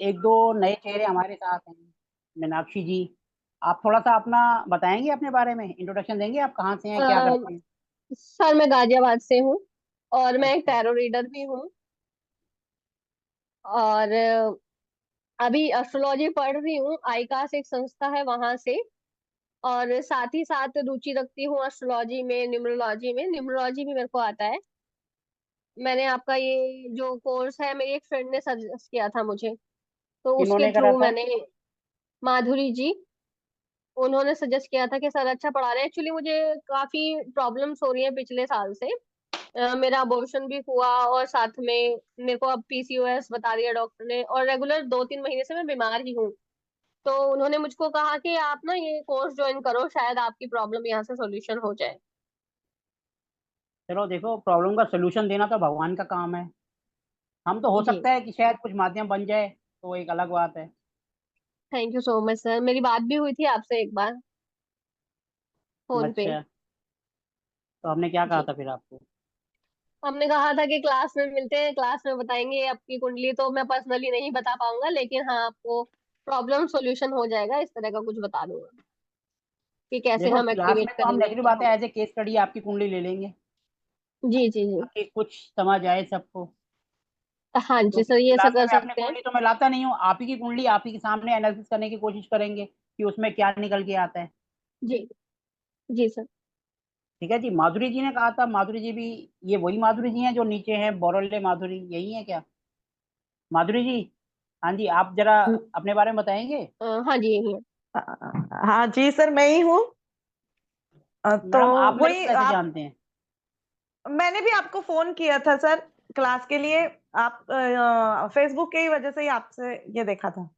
एक दो नए चेहरे हमारे साथ हैं। मीनाक्षी जी, आप थोड़ा सा अपना बताएंगे, अपने बारे में इंट्रोडक्शन देंगे, आप कहाँ से हैं, क्या करते हैं? सर मैं गाजियाबाद से हूँ और मैं एक अच्छा। टैरो रीडर भी हूँ। और अभी एस्ट्रोलॉजी पढ़ रही हूँ, आईकास एक संस्था है वहां से। और साथ ही साथ रुचि रखती हूँ एस्ट्रोलॉजी में, न्यूमरोलॉजी में। न्यूमरोलॉजी भी मेरे को आता है। मैंने आपका ये जो कोर्स है, मेरी एक फ्रेंड ने सजेस्ट किया था मुझे, तो उसके किन्होंने करा थ्रू था? मैंने। माधुरी जी, उन्होंने सजेस्ट किया था कि सर अच्छा पढ़ा रहे हैं। एक्चुअली मुझे काफी प्रॉब्लम्स हो रही हैं पिछले साल से। मेरा अबॉर्शन भी हुआ और साथ में मेरे को अब पीसीओएस बता दिया डॉक्टर ने, और रेगुलर 2-3 महीने से मैं बीमार ही हूँ। तो उन्होंने मुझको कहा कि आप ना ये कोर्स ज्वाइन करो, शायद आपकी प्रॉब्लम यहाँ से सॉल्यूशन हो जाए। चलो देखो, प्रॉब्लम का सोल्यूशन देना तो भगवान का काम है। हम तो हो जी, सकता है कि शायद कुछ माध्यम बन जाए, तो एक अलग बात है। Thank you so much sir. मेरी बात भी हुई थी आपसे एक बार फोन पे। अच्छा, तो हमने क्या कहा जी, था फिर आपको? हमने कहा था कि क्लास में मिलते हैं, क्लास में बताएंगे। आपकी कुंडली तो मैं पर्सनली नहीं बता पाऊंगा, लेकिन हाँ आपको प्रॉब्लम सॉल्यूशन हो जाएगा, इस तरह का कुछ बता दूंगा कि कैसे देखो, हम क्लास एक्टिवेट में तो हम करेंगे, नेचुरल क्या बात है, होगा। एज ए केस स्टडी आपकी कुंडली ले लेंगे, जी जी जी। ताकि कुछ समझ आए सबको। हाँ जी क्योंकि सर, ये ऐसा क्लास में कर मैं अपनी सकते हैं। कुंडली तो मैं लाता नहीं हूँ, आप ही की कुंडली आप ही के सामने एनालिसिस करने की कोशिश करेंगे कि उसमें क्या निकल के आता है। जी जी सर। ठीक है जी। माधुरी जी ने कहा था, माधुरी जी भी, ये वही माधुरी जी हैं जो नीचे हैं, बोरोले माधुरी, यही है क्या माधुरी जी? हाँ जी, आप जरा अपने बारे में बताएंगे। हाँ जी, यही है। हाँ जी सर, मैं ही हूँ। तो मैडम, आप मेरे को वही कैसे आप, जानते हैं? मैंने भी आपको फोन किया था सर, क्लास के लिए। आप फेसबुक के ही वजह से ही आपसे ये देखा था।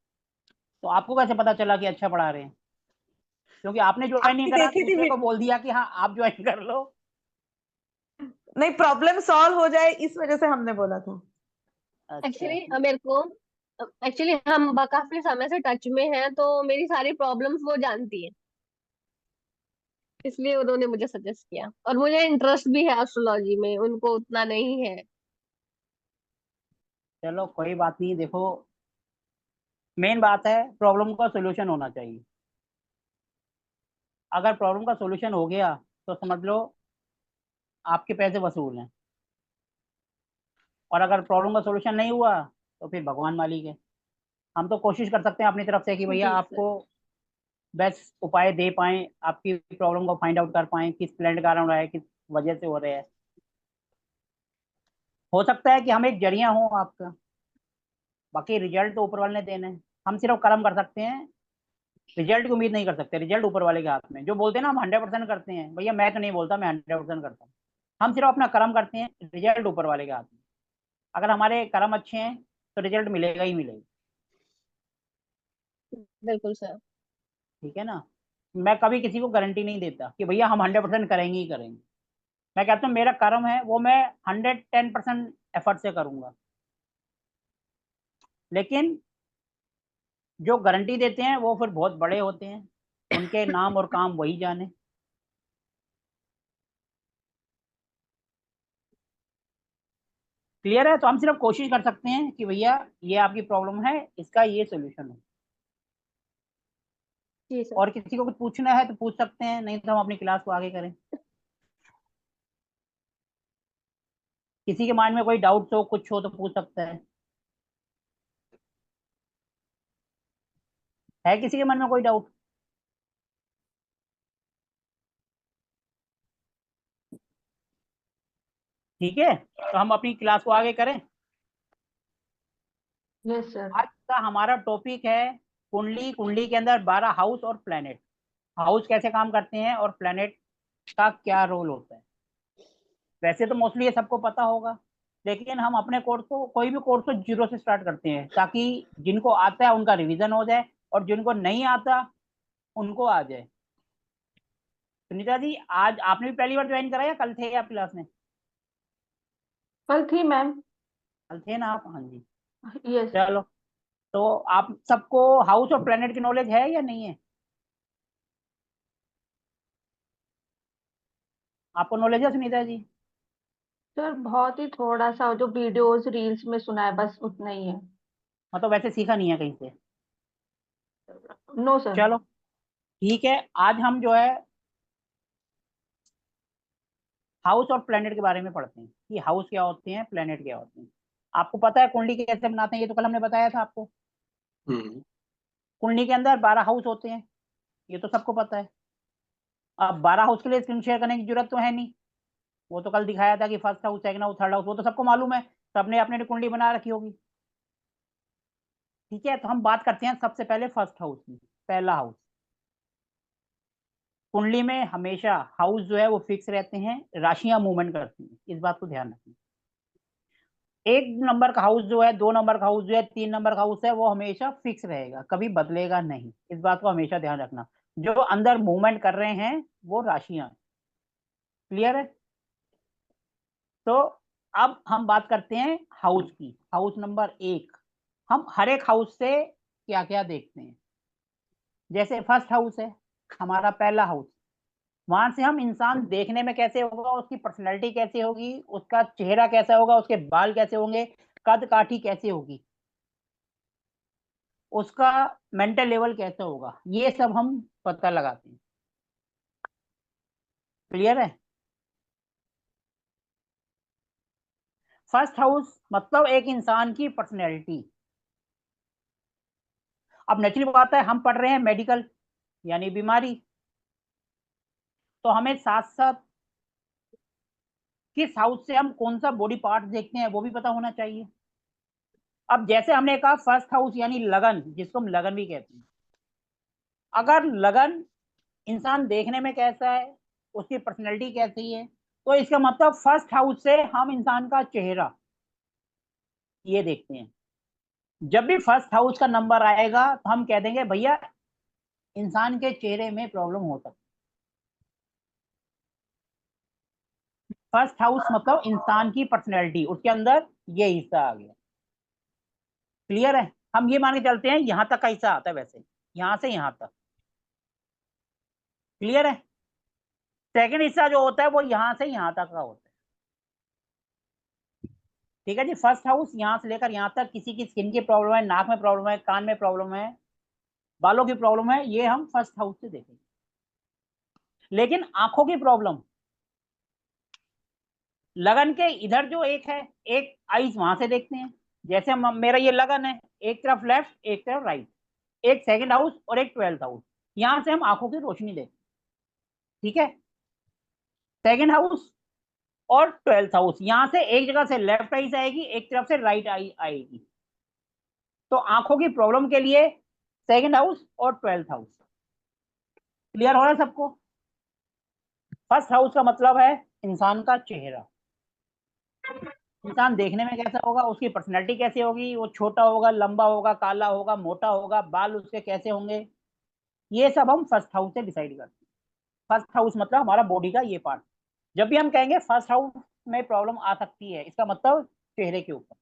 तो आपको कैसे पता चला कि अच्छा पढ़ा रहे हैं? क्योंकि आपने ज्वाइन नहीं आपकी करा, देखी थी दूसरे को बोल दिया कि हाँ आप ज्वाइन कर लो। नहीं, प्रॉब्लम सॉल्व हो जाए इस वजह से हमने बोला था। अच्छा। एक्चुअली मेरे को, एक्चुअली हम काफी समय से टच में हैं, तो मेरी सारी प्रॉब्लम्स वो जानती है, इसलिए उन्होंने मुझे सजेस्ट किया। और मुझे इंटरेस्ट भी है एस्ट्रोलॉजी में, उनको उतना नहीं है। चलो कोई बात नहीं, देखो, मेन बात है प्रॉब्लम का सोल्यूशन होना चाहिए। अगर प्रॉब्लम का सोल्यूशन हो गया तो समझ लो आपके पैसे वसूल हैं। और अगर प्रॉब्लम का सोल्यूशन नहीं हुआ तो फिर भगवान मालिक है। हम तो कोशिश कर सकते हैं अपनी तरफ से कि भैया जी सर। आपको बेस्ट उपाय दे पाएं, आपकी प्रॉब्लम को फाइंड आउट कर पाएं, किस प्लेनेट कारण हो रहा है, किस वजह से हो रहा है। हो सकता है कि हम एक जरिया हो आपका, बाकी रिजल्ट तो ऊपर वाले ने देना है। हम सिर्फ कर्म कर सकते हैं, रिजल्ट की उम्मीद नहीं कर सकते। रिजल्ट ऊपर वाले के हाथ में। जो बोलते हैं ना हम 100% करते हैं, भैया मैं तो नहीं बोलता मैं 100% करता हूँ। हम सिर्फ अपना कर्म करते हैं, रिजल्ट ऊपर वाले के हाथ में। अगर हमारे कर्म अच्छे हैं तो रिजल्ट मिलेगा ही मिलेगा। बिल्कुल सर। ठीक है ना? मैं कभी किसी को गारंटी नहीं देता कि भैया हम 100% करेंगे ही करेंगे। मैं कहता हूँ मेरा कर्म है वो मैं 110% एफर्ट से करूंगा। लेकिन जो गारंटी देते हैं वो फिर बहुत बड़े होते हैं, उनके नाम और काम वही जाने। क्लियर है? तो हम सिर्फ कोशिश कर सकते हैं कि भैया ये आपकी प्रॉब्लम है, इसका ये सोल्यूशन है। जी सर। और किसी को कुछ पूछना है तो पूछ सकते हैं, नहीं तो हम अपनी क्लास को आगे करें। किसी के माइंड में कोई डाउट हो, कुछ हो तो पूछ सकता है किसी के मन में कोई डाउट? ठीक है, तो हम अपनी क्लास को आगे करें। Yes sir. आज का हमारा टॉपिक है कुंडली। कुंडली के अंदर 12 हाउस और प्लेनेट, हाउस कैसे काम करते हैं और प्लेनेट का क्या रोल होता है। वैसे तो मोस्टली ये सबको पता होगा, लेकिन हम अपने कोर्स को, कोई भी कोर्स को जीरो से स्टार्ट करते हैं, ताकि जिनको आता है उनका रिवीजन हो जाए और जिनको नहीं आता उनको आ जाए। सुनीता जी, आज आपने भी पहली बार ज्वाइन करा या कल थे आप क्लास में? कल थी मैम। कल थे ना आप? हाँ जी। यस। चलो, तो आप सबको हाउस और प्लेनेट की नॉलेज है या नहीं है? आपको नॉलेज है सुनीता जी? सर बहुत ही थोड़ा सा जो वीडियोस रील्स में सुना है, बस उतना ही है। मतलब वैसे सीखा नहीं है कहीं से? No sir. चलो ठीक है, आज हम जो है हाउस और प्लेनेट के बारे में पढ़ते हैं कि हाउस क्या होते हैं, प्लेनेट क्या होते हैं। आपको पता है कुंडली कैसे बनाते हैं? ये तो कल हमने बताया था आपको। कुंडली के अंदर 12 हाउस होते हैं, ये तो सबको पता है। अब 12 हाउस के लिए स्क्रीन शेयर करने की जरूरत तो है नहीं, वो तो कल दिखाया था कि first house, second house, third house, वो तो सबको मालूम है, सबने अपने कुंडली बना रखी होगी। ठीक है, तो हम बात करते हैं सबसे पहले फर्स्ट हाउस की। पहला हाउस, कुंडली में हमेशा हाउस जो है वो फिक्स रहते हैं, राशियां मूवमेंट करती हैं, इस बात को ध्यान रखें। एक नंबर का हाउस जो है, 2 नंबर का हाउस जो है, 3 नंबर का हाउस है, वो हमेशा फिक्स रहेगा, कभी बदलेगा नहीं, इस बात को हमेशा ध्यान रखना। जो अंदर मूवमेंट कर रहे हैं वो राशियां। क्लियर है? तो अब हम बात करते हैं हाउस की। हाउस नंबर 1, हम हर एक हाउस से क्या क्या देखते हैं। जैसे फर्स्ट हाउस है हमारा पहला हाउस, वहां से हम इंसान देखने में कैसे होगा, उसकी पर्सनैलिटी कैसे होगी, उसका चेहरा कैसा होगा, उसके बाल कैसे होंगे, कद काठी कैसे होगी, उसका मेंटल लेवल कैसा होगा, ये सब हम पता लगाते हैं। क्लियर है? फर्स्ट हाउस मतलब एक इंसान की पर्सनैलिटी। अब नेचुरल बात है, हम पढ़ रहे हैं मेडिकल यानी बीमारी, तो हमें साथ साथ किस हाउस से हम कौन सा बॉडी पार्ट देखते हैं वो भी पता होना चाहिए। अब जैसे हमने कहा फर्स्ट हाउस यानी लगन, जिसको हम लगन भी कहते हैं। अगर लगन इंसान देखने में कैसा है, उसकी पर्सनैलिटी कैसी है, तो इसका मतलब फर्स्ट हाउस से हम इंसान का चेहरा ये देखते हैं। जब भी फर्स्ट हाउस का नंबर आएगा तो हम कह देंगे भैया इंसान के चेहरे में प्रॉब्लम हो सकती है। फर्स्ट हाउस मतलब इंसान की पर्सनैलिटी, उसके अंदर ये हिस्सा आ गया। क्लियर है? हम ये मान के चलते हैं यहां तक का हिस्सा आता है, वैसे यहां से यहां तक। क्लियर है? सेकंड हिस्सा जो होता है वो यहां से यहां तक का होता है। ठीक है जी, फर्स्ट हाउस यहां से लेकर यहां तक, किसी की स्किन की प्रॉब्लम है, नाक में प्रॉब्लम है, कान में प्रॉब्लम है, बालों की प्रॉब्लम है, ये हम फर्स्ट हाउस से देखेंगे। लेकिन आंखों की प्रॉब्लम, लगन के इधर जो एक है, एक आईज वहां से देखते हैं। जैसे हम, मेरा ये लगन है, एक तरफ लेफ्ट एक तरफ राइट, एक सेकंड हाउस और एक 12th हाउस, यहां से हम आंखों की रोशनी देखते हैं। ठीक है, सेकंड हाउस और 12th हाउस, यहां से एक जगह से लेफ्ट आईज आएगी, एक तरफ से राइट आई आएगी। तो आंखों की प्रॉब्लम के लिए सेकंड हाउस और 12th हाउस। क्लियर हो रहा है सबको? फर्स्ट हाउस का मतलब है इंसान का चेहरा, इंसान देखने में कैसा होगा, उसकी पर्सनैलिटी कैसी होगी, वो छोटा होगा, लंबा होगा, काला होगा, मोटा होगा, बाल उसके कैसे होंगे, ये सब हम फर्स्ट हाउस से डिसाइड करते हैं। फर्स्ट हाउस मतलब हमारा बॉडी का ये पार्ट। जब भी हम कहेंगे फर्स्ट हाउस में प्रॉब्लम आ सकती है, इसका मतलब चेहरे के ऊपर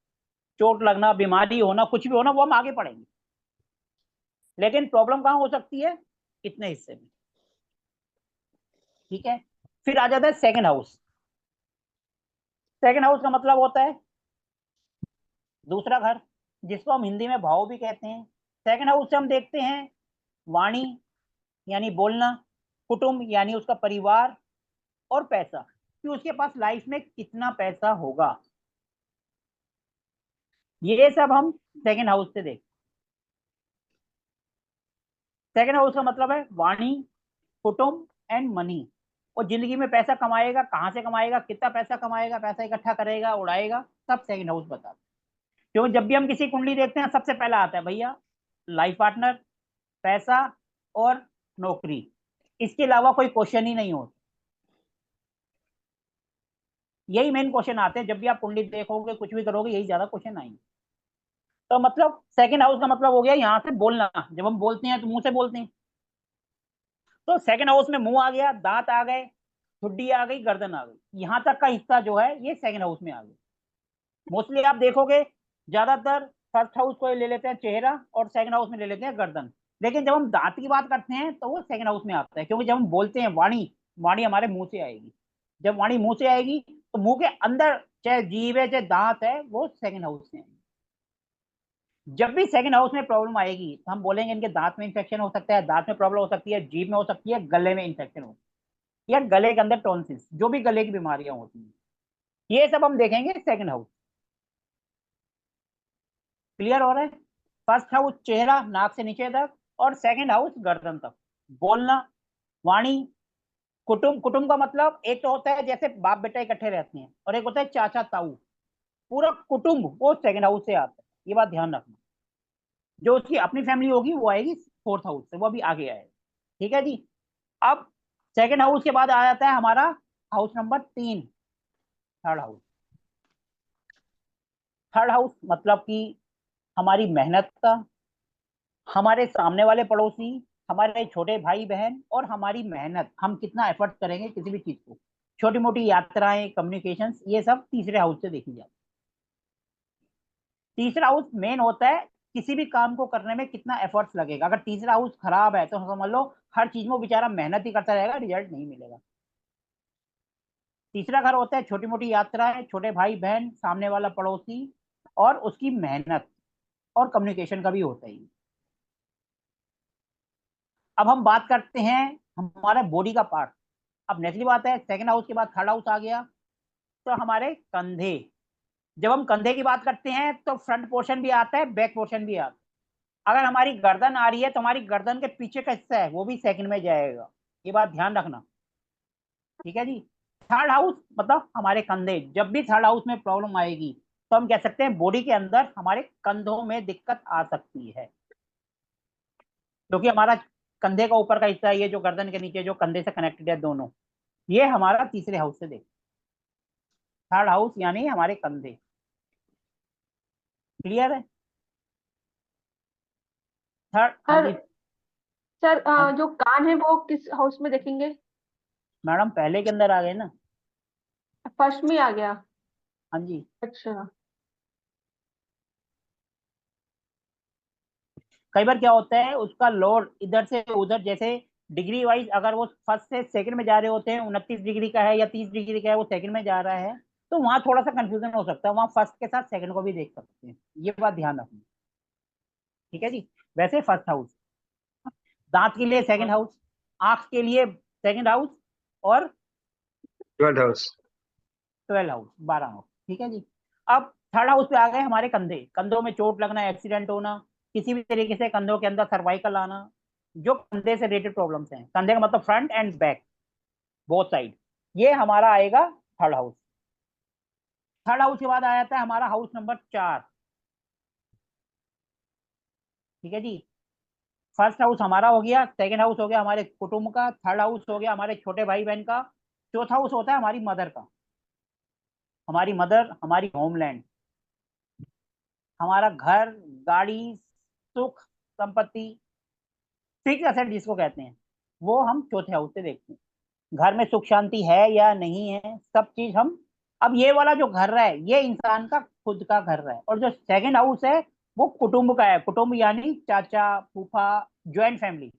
चोट लगना, बीमारी होना, कुछ भी होना, वो हम आगे पढ़ेंगे। लेकिन प्रॉब्लम कहाँ हो सकती है? इतने हिस्से में। ठीक है, फिर आ जाता है सेकंड हाउस। सेकंड हाउस का मतलब होता है दूसरा घर, जिसको हम हिंदी में भाव भी कहते हैं। सेकंड हाउस से हम देखते हैं वाणी यानी बोलना, कुटुंब यानी उसका परिवार, और पैसा कि उसके पास लाइफ में कितना पैसा होगा, ये सब हम सेकंड हाउस से देखते। सेकंड हाउस का मतलब है वाणी, कुटुंब एंड मनी। और जिंदगी में पैसा कमाएगा, कहाँ से कमाएगा, कितना पैसा कमाएगा, पैसा इकट्ठा करेगा, उड़ाएगा, सब सेकंड हाउस बताता है। क्योंकि जब भी हम किसी कुंडली देखते हैं सबसे पहला आता है भैया लाइफ पार्टनर, पैसा और नौकरी, इसके अलावा कोई क्वेश्चन ही नहीं होता। यही मेन क्वेश्चन आते हैं जब भी आप कुंडली देखोगे, कुछ भी करोगे, यही ज्यादा क्वेश्चन आएंगे। तो मतलब सेकंड हाउस का मतलब हो गया यहाँ से बोलना, जब हम बोलते हैं तो मुंह से बोलते हैं। तो सेकंड हाउस में मुंह आ गया, दांत आ गए, ठुड्डी आ गई, गर्दन आ गई, यहाँ तक का हिस्सा जो है ये सेकंड हाउस में आ गया। मोस्टली आप देखोगे ज्यादातर फर्स्ट हाउस को ले लेते हैं चेहरा, और सेकंड हाउस में ले लेते हैं गर्दन। लेकिन जब हम दांत की बात करते हैं तो वो सेकंड हाउस में आता है, क्योंकि जब हम बोलते हैं वाणी, वाणी हमारे मुंह से आएगी। जब वाणी मुंह से आएगी तो मुंह के अंदर चाहे जीभ है चाहे दांत है, वो सेकंड हाउस में आएगी। जब भी सेकंड हाउस में प्रॉब्लम आएगी तो हम बोलेंगे इनके दांत में इन्फेक्शन हो सकता है, दांत में प्रॉब्लम हो सकती है, जीभ में हो सकती है, गले में इन्फेक्शन हो, या गले के अंदर टॉन्सिल्स, जो भी गले की बीमारियां होती हैं, ये सब हम देखेंगे सेकंड हाउस। क्लियर हो रहा है? फर्स्ट हाउस चेहरा नाक से नीचे तक, और सेकंड हाउस गर्दन तक। बोलना, वाणी, कुटुंब, कुटुंब का मतलब एक तो होता है जैसे बाप बेटा इकट्ठे रहते हैं, और एक होता है चाचा ताऊ, पूरा कुटुंब वो सेकंड हाउस से आता है, ये बात ध्यान रखना। जो उसकी अपनी फैमिली होगी वो आएगी फोर्थ हाउस से, वो अभी आगे आएगा। ठीक है जी। अब सेकंड हाउस के बाद आ जाता है हमारा house number 3, third house. Third house मतलब कि हमारी मेहनत का, हमारे सामने वाले पड़ोसी, हमारे छोटे भाई बहन, और हमारी मेहनत, हम कितना एफर्ट करेंगे किसी भी चीज को, छोटी मोटी यात्राएं, कम्युनिकेशंस, ये सब तीसरे हाउस से देखी जाती है। तीसरा हाउस मेन होता है किसी भी काम को करने में कितना एफर्ट्स लगेगा। अगर तीसरा हाउस खराब है तो समझ लो हर चीज में बेचारा मेहनत ही करता रहेगा, रिजल्ट नहीं मिलेगा। तीसरा घर होता है छोटी मोटी यात्राएं, छोटे भाई बहन, सामने वाला पड़ोसी, और उसकी मेहनत और कम्युनिकेशन का भी होता ही। अब हम बात करते हैं हमारे बॉडी का पार्ट। अब नेक्स्ट बात है, सेकंड हाउस के बाद थर्ड हाउस आ गया, तो हमारे कंधे। जब हम कंधे की बात करते हैं तो फ्रंट पोर्शन भी आता है, बैक पोर्शन भी आता है। अगर हमारी गर्दन आ रही है तो हमारी गर्दन के पीछे का हिस्सा है वो भी सेकंड में जाएगा, ये बात ध्यान रखना। ठीक है जी। थर्ड हाउस मतलब हमारे कंधे। जब भी थर्ड हाउस में प्रॉब्लम आएगी तो हम कह सकते हैं बॉडी के अंदर हमारे कंधों में दिक्कत आ सकती है, क्योंकि हमारा कंधे का ऊपर का हिस्सा है, ये जो गर्दन के नीचे जो कंधे से कनेक्टेड है दोनों, ये हमारा तीसरे हाउस से देख। थर्ड हाउस यानी हमारे कंधे। क्लियर है? थर्ड, हाँ सर जी। सर हाँ जी जो कान है वो किस हाउस में देखेंगे? मैडम, पहले के अंदर आ गए ना। फर्स्ट में आ गया। हाँ जी। अच्छा। कई बार क्या होता है उसका लोड इधर से उधर, जैसे डिग्री वाइज अगर वो फर्स्ट से सेकंड में जा रहे होते हैं, 29 डिग्री का है या 30 डिग्री का है, वो सेकंड में जा रहा है, तो वहां थोड़ा सा कंफ्यूजन हो सकता है, वहां फर्स्ट के साथ सेकंड को भी देख सकते हैं, ये बात ध्यान रखना। ठीक है जी। वैसे फर्स्ट हाउस, दांत के लिए सेकंड हाउस, आंख के लिए सेकंड हाउस, और ट्वेल्थ हाउस। 12 house, 12 house. ठीक है जी। अब थर्ड हाउस पे आ गए हमारे कंधे। कंधों में चोट लगना, एक्सीडेंट होना, किसी भी तरीके से कंधों के अंदर सर्वाइकल आना, जो कंधे से रिलेटेड प्रॉब्लम्स हैं, कंधे का मतलब front end back, both side, ये हमारा आएगा थर्ड हाउस। थर्ड हाउस के बाद आ जाता है हमारा हाउस नंबर 4। ठीक है जी। फर्स्ट हाउस हमारा हो गया, सेकंड हाउस हो गया हमारे कुटुंब का, थर्ड हाउस हो गया हमारे छोटे भाई बहन का, चौथा हाउस होता है हमारी मदर का। हमारी मदर, हमारी होमलैंड, हमारा घर, गाड़ी, सुख, संपत्ति, फिक्स एसेट जिसको कहते हैं, वो हम चौथे हाउस से देखते हैं। घर में सुख शांति है या नहीं है, सब चीज हम। अब ये वाला जो घर है ये इंसान का खुद का घर है, और जो सेकंड हाउस है वो कुटुंब का है। कुटुंब यानी चाचा, फूफा, ज्वाइंट फैमिली।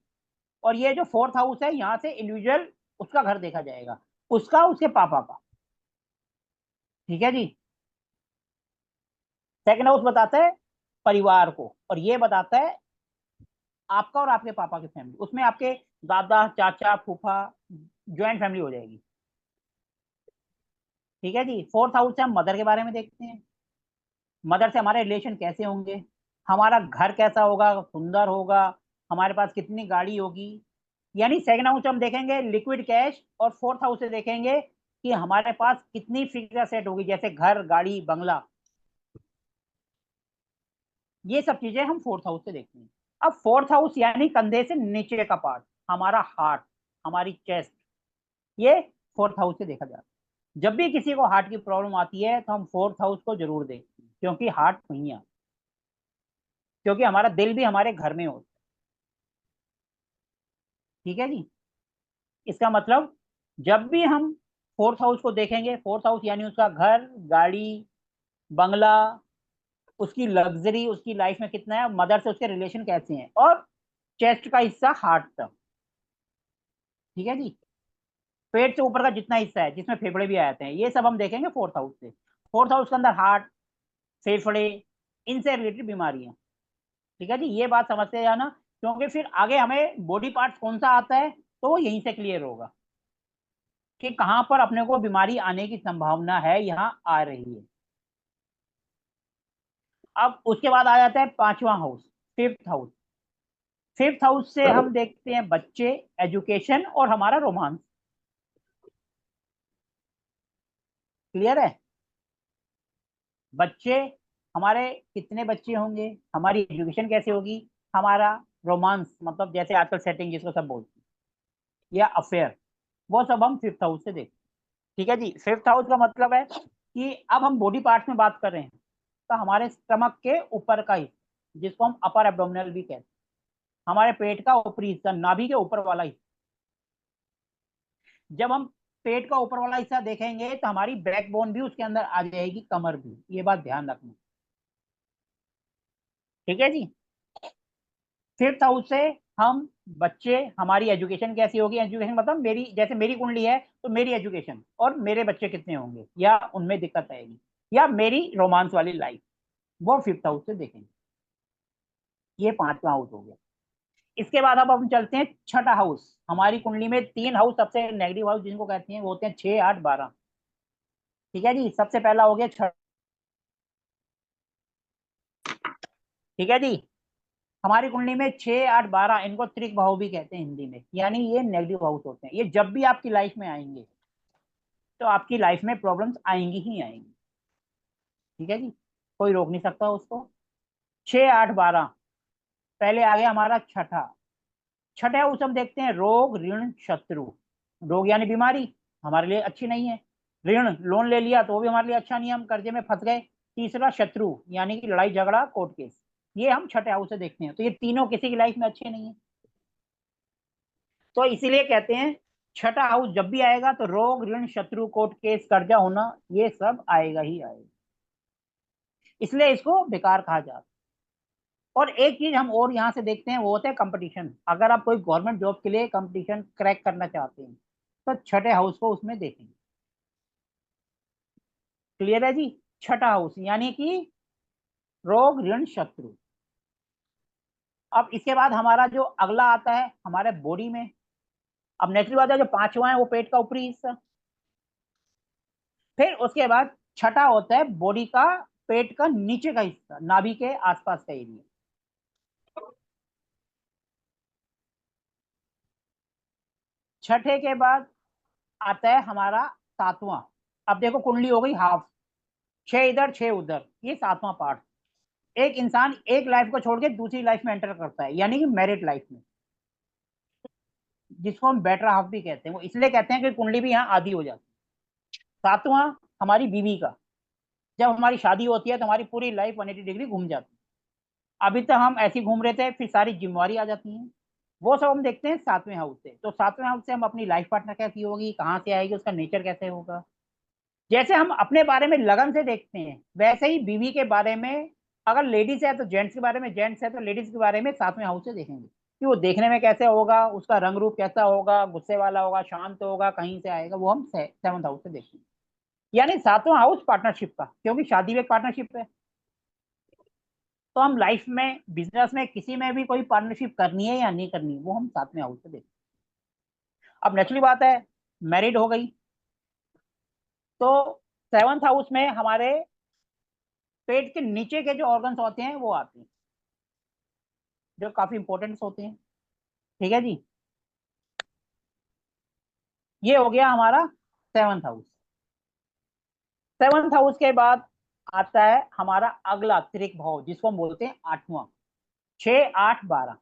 और ये जो फोर्थ हाउस है यहाँ से इंडिविजुअल उसका घर देखा जाएगा, उसका, उसके पापा का। ठीक है जी। सेकंड हाउस बताता है परिवार को, और ये बताता है आपका और आपके पापा की फैमिली, उसमें आपके दादा, चाचा, फूफा, ज्वाइंट फैमिली हो जाएगी। ठीक है जी। फोर्थ हाउस से हम मदर के बारे में देखते हैं, मदर से हमारे रिलेशन कैसे होंगे, हमारा घर कैसा होगा, सुंदर होगा, हमारे पास कितनी गाड़ी होगी। यानी सेकंड हाउस से हम देखेंगे लिक्विड कैश, और फोर्थ हाउस से देखेंगे कि हमारे पास कितनी फिक्स सेट होगी, जैसे घर, गाड़ी, बंगला, ये सब चीजें हम फोर्थ हाउस से देखते हैं। अब फोर्थ हाउस यानी कंधे से नीचे का पार्ट, हमारा हार्ट, हमारी चेस्ट, ये फोर्थ हाउस से देखा जाता है। जब भी किसी को हार्ट की प्रॉब्लम आती है तो हम फोर्थ हाउस को जरूर देखते हैं, क्योंकि हार्ट वहीं आता है, क्योंकि हमारा दिल भी हमारे घर में होता है। ठीक है जी। इसका मतलब जब भी हम फोर्थ हाउस को देखेंगे, फोर्थ हाउस यानी उसका घर, गाड़ी, बंगला, उसकी लग्जरी, उसकी लाइफ में कितना है, मदर से उसके रिलेशन कैसे हैं, और चेस्ट का हिस्सा हार्ट तक। ठीक है जी। पेट से ऊपर का जितना हिस्सा है जिसमें फेफड़े भी आ जाते हैं, ये सब हम देखेंगे फोर्थ हाउस से। फोर्थ हाउस के अंदर हार्ट, फेफड़े, इनसे रिलेटेड बीमारियां। ठीक है जी, ये बात समझते जाना, क्योंकि फिर आगे हमें बॉडी पार्ट कौन सा आता है तो वो यहीं से क्लियर होगा कि कहां पर अपने को बीमारी आने की संभावना है, यहाँ आ रही है। अब उसके बाद आ जाता है पांचवा house, fifth house. Fifth house से हम देखते हैं बच्चे, एजुकेशन और हमारा रोमांस। क्लियर है? बच्चे, हमारे कितने बच्चे होंगे, हमारी एजुकेशन कैसे होगी, हमारा रोमांस मतलब जैसे आजकल सेटिंग जिसको सब बोलते हैं, या अफेयर, वो सब हम फिफ्थ हाउस से देखते हैं। ठीक है जी, फिफ्थ हाउस का मतलब है कि अब हम बॉडी पार्ट्स में बात कर रहे हैं, तो हमारे स्टमक के ऊपर का हिस्सा जिसको हम अपर एब्डोमिनल भी कहते हैं, हमारे पेट का ऊपरी हिस्सा, नाभि के ऊपर वाला हिस्सा। जब हम पेट का ऊपर वाला हिस्सा देखेंगे तो हमारी बैकबोन भी उसके अंदर आ जाएगी, कमर भी, ये बात ध्यान रखना। ठीक है जी, फिफ्थ हाउस से हम बच्चे, हमारी एजुकेशन कैसी होगी, एजुकेशन मतलब मेरी, जैसे मेरी कुंडली है तो मेरी एजुकेशन और मेरे बच्चे कितने होंगे या उनमें दिक्कत आएगी, या मेरी रोमांस वाली लाइफ, वो फिफ्थ हाउस से देखेंगे। ये पांचवा हाउस हो गया। इसके बाद अब हम चलते हैं छठा हाउस। हमारी कुंडली में तीन हाउस सबसे नेगेटिव हाउस जिनको कहते हैं, वो होते हैं 6, 8, 12। ठीक है जी, सबसे पहला हो गया छठ। ठीक है जी, हमारी कुंडली में 6, 8, 12 इनको त्रिक भाव भी कहते हैं हिंदी में, यानी ये नेगेटिव हाउस होते हैं। ये जब भी आपकी लाइफ में आएंगे तो आपकी लाइफ में प्रॉब्लम्स आएंगी ही आएंगी। ठीक है जी, कोई रोक नहीं सकता उसको। 6, 8, 12, पहले आ गया हमारा छठा। छठे हाउस हम देखते हैं रोग, ऋण, शत्रु। रोग यानी बीमारी, हमारे लिए अच्छी नहीं है। ऋण, लोन ले लिया तो वो भी हमारे लिए अच्छा नहीं है, हम कर्जे में फंस गए। तीसरा शत्रु, यानी कि लड़ाई झगड़ा, कोर्ट केस। ये हम छठे हाउस से देखते हैं, तो ये तीनों किसी की लाइफ में अच्छे नहीं है। तो इसीलिए कहते हैं छठा हाउस जब भी आएगा तो रोग, ऋण, शत्रु, कोर्ट केस, कर्जा होना, ये सब आएगा ही आएगा। इसलिए इसको बेकार कहा जाता है। और एक चीज हम और यहाँ से देखते हैं, वो होता है कंपटीशन। अगर आप कोई गवर्नमेंट जॉब के लिए कंपटीशन क्रैक करना चाहते हैं तो छठे हाउस को उसमें देखेंगे। क्लियर है जी? छठा हाउस यानी कि रोग, ऋण, शत्रु। अब इसके बाद हमारा जो अगला आता है हमारे बॉडी में, अब नेचुरल बात है, जो पांचवा है वो पेट का ऊपरी हिस्सा। फिर उसके बाद छठा होता है बॉडी का, पेट का नीचे का हिस्सा, नाभि के आसपास का एरिया। छठे के बाद आता है हमारा सातवां। अब देखो कुंडली हो गई हाफ, 6 इधर 6 उधर, ये सातवां पार्ट। एक इंसान एक लाइफ को छोड़ के दूसरी लाइफ में एंटर करता है, यानी कि मैरिड लाइफ में, जिसको हम बेटर हाफ भी कहते हैं। वो इसलिए कहते हैं कि कुंडली भी यहाँ आधी हो जाती है। सातवां हमारी बीवी का, जब हमारी शादी होती है तो हमारी पूरी लाइफ 180 डिग्री घूम जाती है। अभी तक हम ऐसे घूम रहे थे, फिर सारी जिम्मेवारी आ जाती है। वो सब हम देखते हैं सातवें हाउस से। तो सातवें हाउस से हम अपनी लाइफ पार्टनर कैसी होगी, कहाँ से आएगी, उसका नेचर कैसे होगा। जैसे हम अपने बारे में लगन से देखते हैं, वैसे ही बीवी के बारे में, अगर लेडीज है तो जेंट्स के बारे में, जेंट्स है तो लेडीज के बारे में सातवें हाउस से देखेंगे कि वो देखने में कैसे होगा, उसका रंग रूप कैसा होगा, गुस्से वाला होगा, शांत होगा, कहीं से आएगा, वो हम सेवंथ हाउस से देखेंगे। यानी सातवां हाउस पार्टनरशिप का, क्योंकि शादी भी एक पार्टनरशिप है। तो हम लाइफ में, बिजनेस में, किसी में भी कोई पार्टनरशिप करनी है या नहीं करनी, वो हम सातवें हाउस से देखते हैं। अब नेचुरली बात है, मैरिड हो गई तो सेवंथ हाउस में हमारे पेट के नीचे के जो ऑर्गन्स होते हैं वो आते हैं, जो काफी इंपॉर्टेंट होते हैं। ठीक है जी, ये हो गया हमारा सेवंथ हाउस। सेवंथ हाउस के बाद आता है हमारा अगला त्रिक भाव, जिसको हम बोलते हैं आठवां। 6, 8, 12,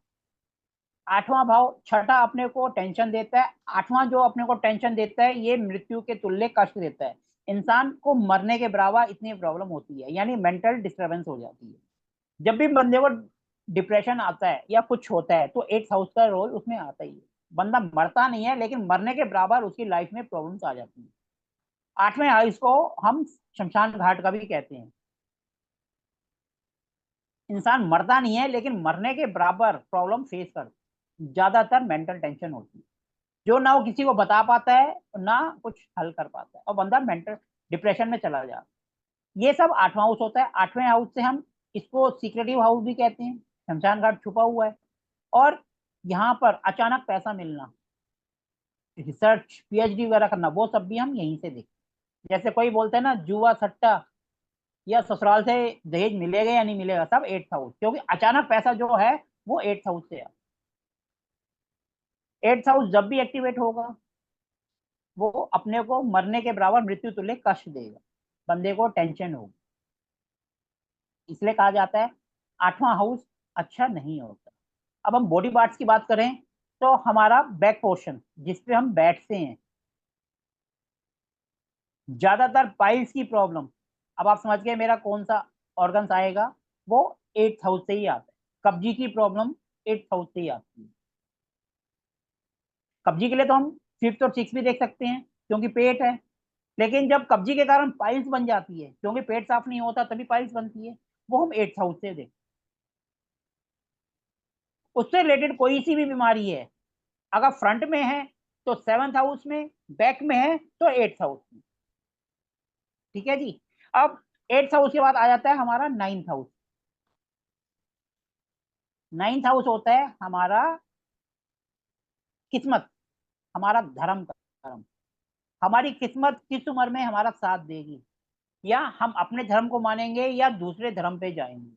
आठवां भाव। छठा अपने को टेंशन देता है, आठवां जो अपने को टेंशन देता है ये मृत्यु के तुल्य कष्ट देता है। इंसान को मरने के बराबर इतनी प्रॉब्लम होती है, यानी मेंटल डिस्टर्बेंस हो जाती है। जब भी बंदे को डिप्रेशन आता है या कुछ होता है तो एट्थ हाउस का रोल उसमें आता ही है। बंदा मरता नहीं है, लेकिन मरने के बराबर उसकी लाइफ में प्रॉब्लम्स आ जाती है। आठवें हाउस को हम शमशान घाट का भी कहते हैं। इंसान मरता नहीं है, लेकिन मरने के बराबर प्रॉब्लम फेस करता है। ज्यादातर मेंटल टेंशन होती है, जो ना वो किसी को बता पाता है ना कुछ हल कर पाता है, और बंदा मेंटल डिप्रेशन में चला जाता है। ये सब आठवां हाउस होता है। आठवें हाउस से हम इसको सीक्रेटिव हाउस भी कहते हैं, शमशान घाट छुपा हुआ है। और यहाँ पर अचानक पैसा मिलना, रिसर्च पीएचडी वगैरह करना, वो सब भी हम यहीं से देखते हैं। जैसे कोई बोलते हैं ना जुआ सट्टा या ससुराल से दहेज मिलेगा या नहीं मिलेगा, सब 8th हाउस, क्योंकि अचानक पैसा जो है वो 8th हाउस से है। 8th हाउस जब भी एक्टिवेट होगा वो अपने को मरने के बराबर मृत्यु तुल्य कष्ट देगा, बंदे को टेंशन होगी। इसलिए कहा जाता है 8वां हाउस अच्छा नहीं होता। अब हम बॉडी पार्ट्स की बात करें तो हमारा बैक पोर्शन जिसपे हम बैठते हैं, ज्यादातर पाइल्स की प्रॉब्लम, अब आप समझ गए मेरा कौन सा ऑर्गन्स आएगा, वो 8th हाउस से ही आता है। कब्जी की प्रॉब्लम 8th हाउस से ही आती है। कब्जी के लिए तो हम 5th और 6th भी देख सकते हैं क्योंकि पेट है, लेकिन जब कब्जी के कारण पाइल्स बन जाती है क्योंकि पेट साफ नहीं होता तभी पाइल्स बनती है, वो हम 8th हाउस से देखते हैं। उससे रिलेटेड कोई सी भी बीमारी है, अगर फ्रंट में है तो 7th हाउस में, बैक में है तो 8th हाउस में। ठीक है जी। अब 8th हाउस के बाद आ जाता है हमारा 9th हाउस। 9th हाउस होता है हमारा किस्मत, हमारा धर्म का धर्म। हमारी किस्मत किस उम्र में हमारा साथ देगी, या हम अपने धर्म को मानेंगे या दूसरे धर्म पे जाएंगे,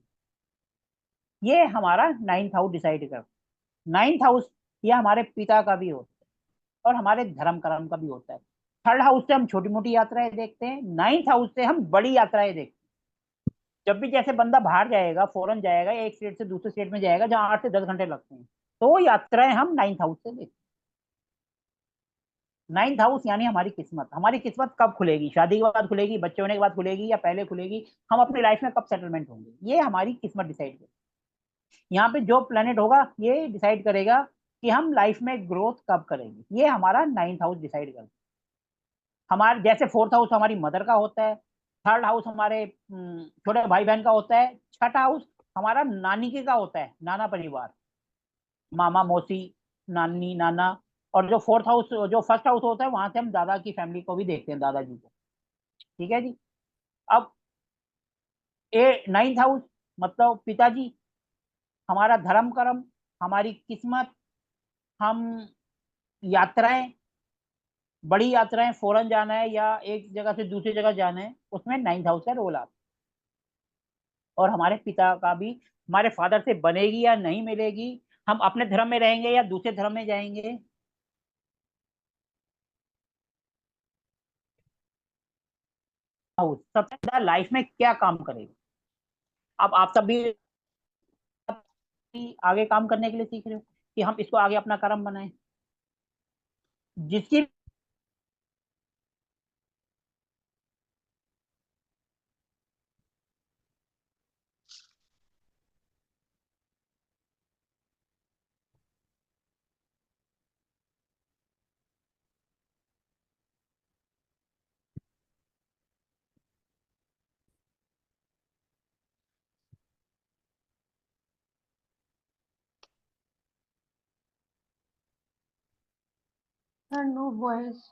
ये हमारा 9th हाउस डिसाइड करता है। 9th हाउस ये हमारे पिता का भी होता है और हमारे धर्म कर्म का भी होता है। 3rd हाउस से हम छोटी मोटी यात्राएं देखते हैं, 9th हाउस से हम बड़ी यात्राएं देखते हैं। जब भी जैसे बंदा बाहर जाएगा, फॉरेन जाएगा, एक स्टेट से दूसरे स्टेट में जाएगा जहाँ 8 से 10 घंटे लगते हैं, तो वो यात्राएं हम 9th हाउस से देखते हैं। 9th हाउस यानी हमारी किस्मत। हमारी किस्मत कब खुलेगी, शादी के बाद खुलेगी, बच्चे होने के बाद खुलेगी, या पहले खुलेगी, हम अपनी लाइफ में कब सेटलमेंट होंगे, ये हमारी किस्मत डिसाइड करेगी। यहाँ पे जो प्लेनेट होगा ये डिसाइड करेगा कि हम लाइफ में ग्रोथ कब करेंगे, ये हमारा 9th हाउस डिसाइड करता है। हमारे जैसे 4th हाउस हमारी मदर का होता है, 3rd हाउस हमारे छोटे भाई बहन का होता है, 6ठा हाउस हमारा नानी के का होता है, नाना परिवार, मामा मौसी, नानी नाना। और जो 4th हाउस, जो 1st हाउस होता है, वहां से हम दादा की फैमिली को भी देखते हैं, दादाजी को। ठीक है जी। अब 9th हाउस मतलब पिताजी, हमारा धर्म कर्म, हमारी किस्मत, हम यात्राएं, बड़ी यात्राएं, फॉरेन जाना है या एक जगह से दूसरी जगह जाना है, उसमें 9th हाउस का रोल आता है। और हमारे पिता का भी, हमारे फादर से बनेगी या नहीं मिलेगी, हम अपने धर्म में रहेंगे या दूसरे धर्म में जाएंगे, हाउस सबसे ज्यादा लाइफ में क्या काम करेगा। अब आप सब भी आगे काम करने के लिए सीख रहे हो कि हम इसको आगे अपना कर्म बनाएं, जिसकी नो वॉइस।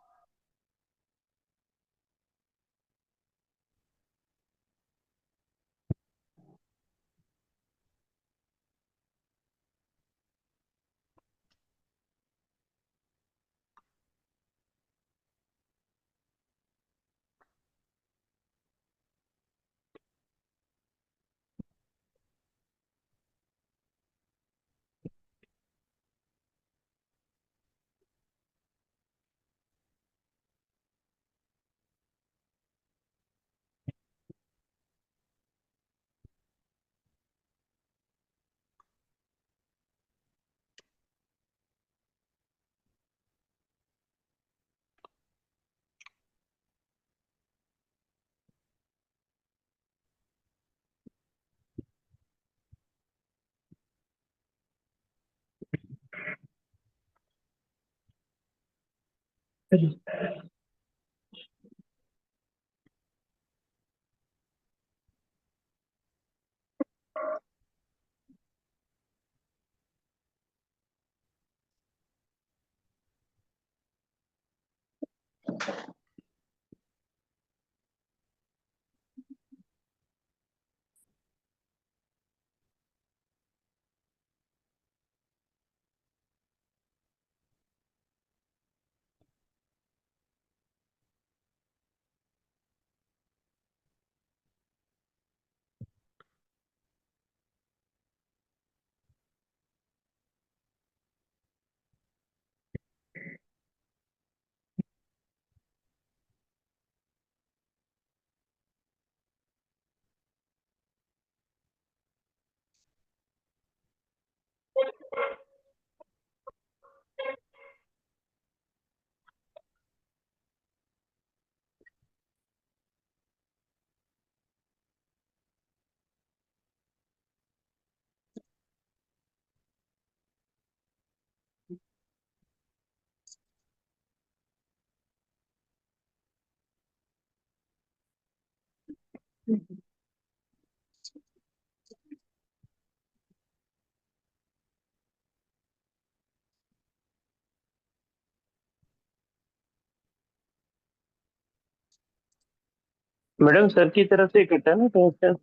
मैडम सर की तरफ से कटा ना क्वेश्चन।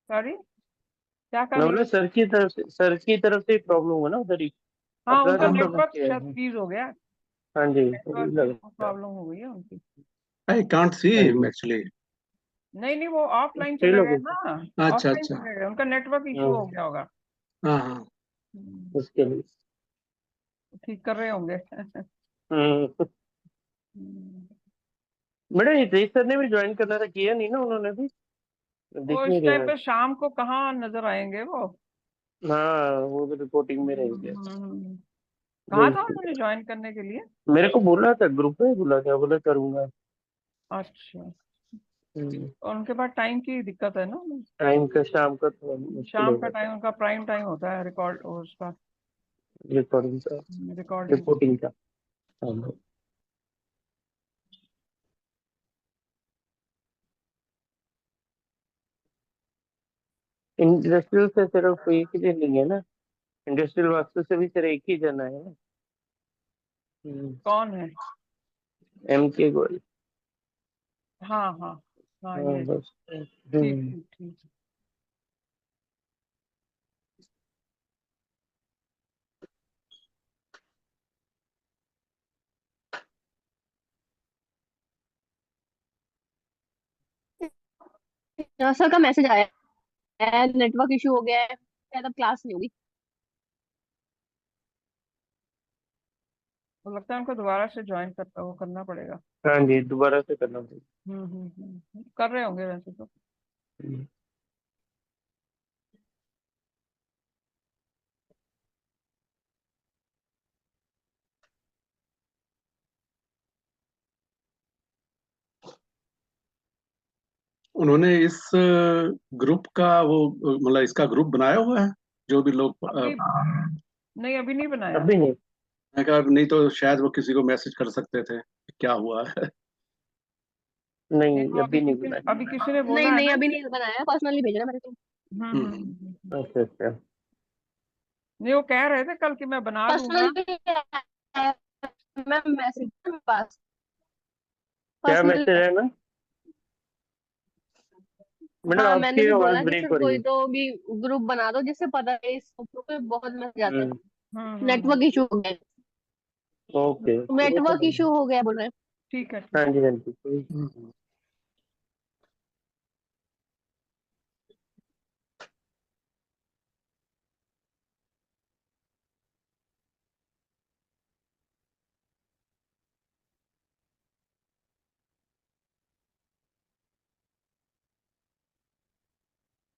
सॉरी, क्या कर मैं रहे बोला हो? सर की तरफ से प्रॉब्लम हुआ ना उधर ही। हाँ, अपना उनका तो समझ नेटवर्क के आए शायद हैं। फ्रीज हो गया। हाँ जी, वही नेटवर्क लग की रहा है। प्रॉब्लम हो गई है उनकी। I can't see हाँ him जी, actually. नहीं नहीं, वो ऑफलाइन सही चले लोग गए हैं। ना, अच्छा ऑफलाइन अच्छा। चले गए, उनका नेटवर्क इशू हो गया होगा। हाँ हाँ। उसके लिए। ठीक कर रहे होंगे। हम्म। मैडम हितेश सर ने भी ज्वाइन करना था, किया नहीं ना उन्होंने भी, दिख वो नहीं इस टाइम रहे पे हैं। शाम को कहाँ नजर आएंगे वो। हाँ, वो तो रिपोर्टिंग में रहेंगे। कहा था बिल्कुल। उन्होंने ज्वाइन करने के लिए? मेरे को बोला था, ग्रुप में बोला था, बोला करूंगा। अच्छा, और उनके पास टाइम की दिक्कत है ना। टाइम का शाम का थोड़ा मुश्किल शाम हो का जाता टाइम उनका प्राइम टाइम होता है रिकॉर्ड उसका, है रिकॉर्डिंग का, रिकॉर्डिंग। रिपोर्टिंग का। हाँ। इंडस्ट्रियल से सिर्फ एक ही जन नहीं है ना, इंडस्ट्रियल वास्तु से भी सिर्फ एक ही जना है ना। कौन है? एम के गोयल। हाँ हाँ हाँ, हाँ ये बस। ठीक ठीक ठीक। सर का मैसेज आया है, नेटवर्क इशू हो गया है, शायद अब क्लास नहीं होगी। तो लगता है उनको दोबारा से ज्वाइन करता वो करना पड़ेगा। हाँ जी, दोबारा से करना पड़ेगा। कर रहे होंगे वैसे तो। उन्होंने इस ग्रुप का वो मतलब इसका ग्रुप बनाया हुआ है जो भी लोग अभी नहीं, अभी नहीं बनाया। अभी नहीं। मैं कहा नहीं तो शायद वो किसी को मैसेज कर सकते थे कि क्या हुआ है। नहीं, नहीं वो अभी नहीं बुलाया। अभी किसी ने नहीं बोला है नहीं, ना अभी कि नहीं बनाया, पर्सनली भेजना मेरे को। अच्छा अच्छा। नहीं, वो कह रहे थे कल कि मैं बना दूंगा। पर्सनली मैं मैसेज पास, क्या पर्सनली। मैसेज है ना? मैडम हाँ, मैंने आपकी भी आवाज बोला कि ब्रेक सर हो रही कोई है। तो भी ग्रुप बना दो जिससे पता है इस ग्रुप पे बहुत मैसेज आते हैं। हम्म। नेटवर्क इशू हो गया, ओके। नेटवर्क इशू हो गया बोल रहे हैं। ठीक है हाँ ठीक। जी हाँ जी।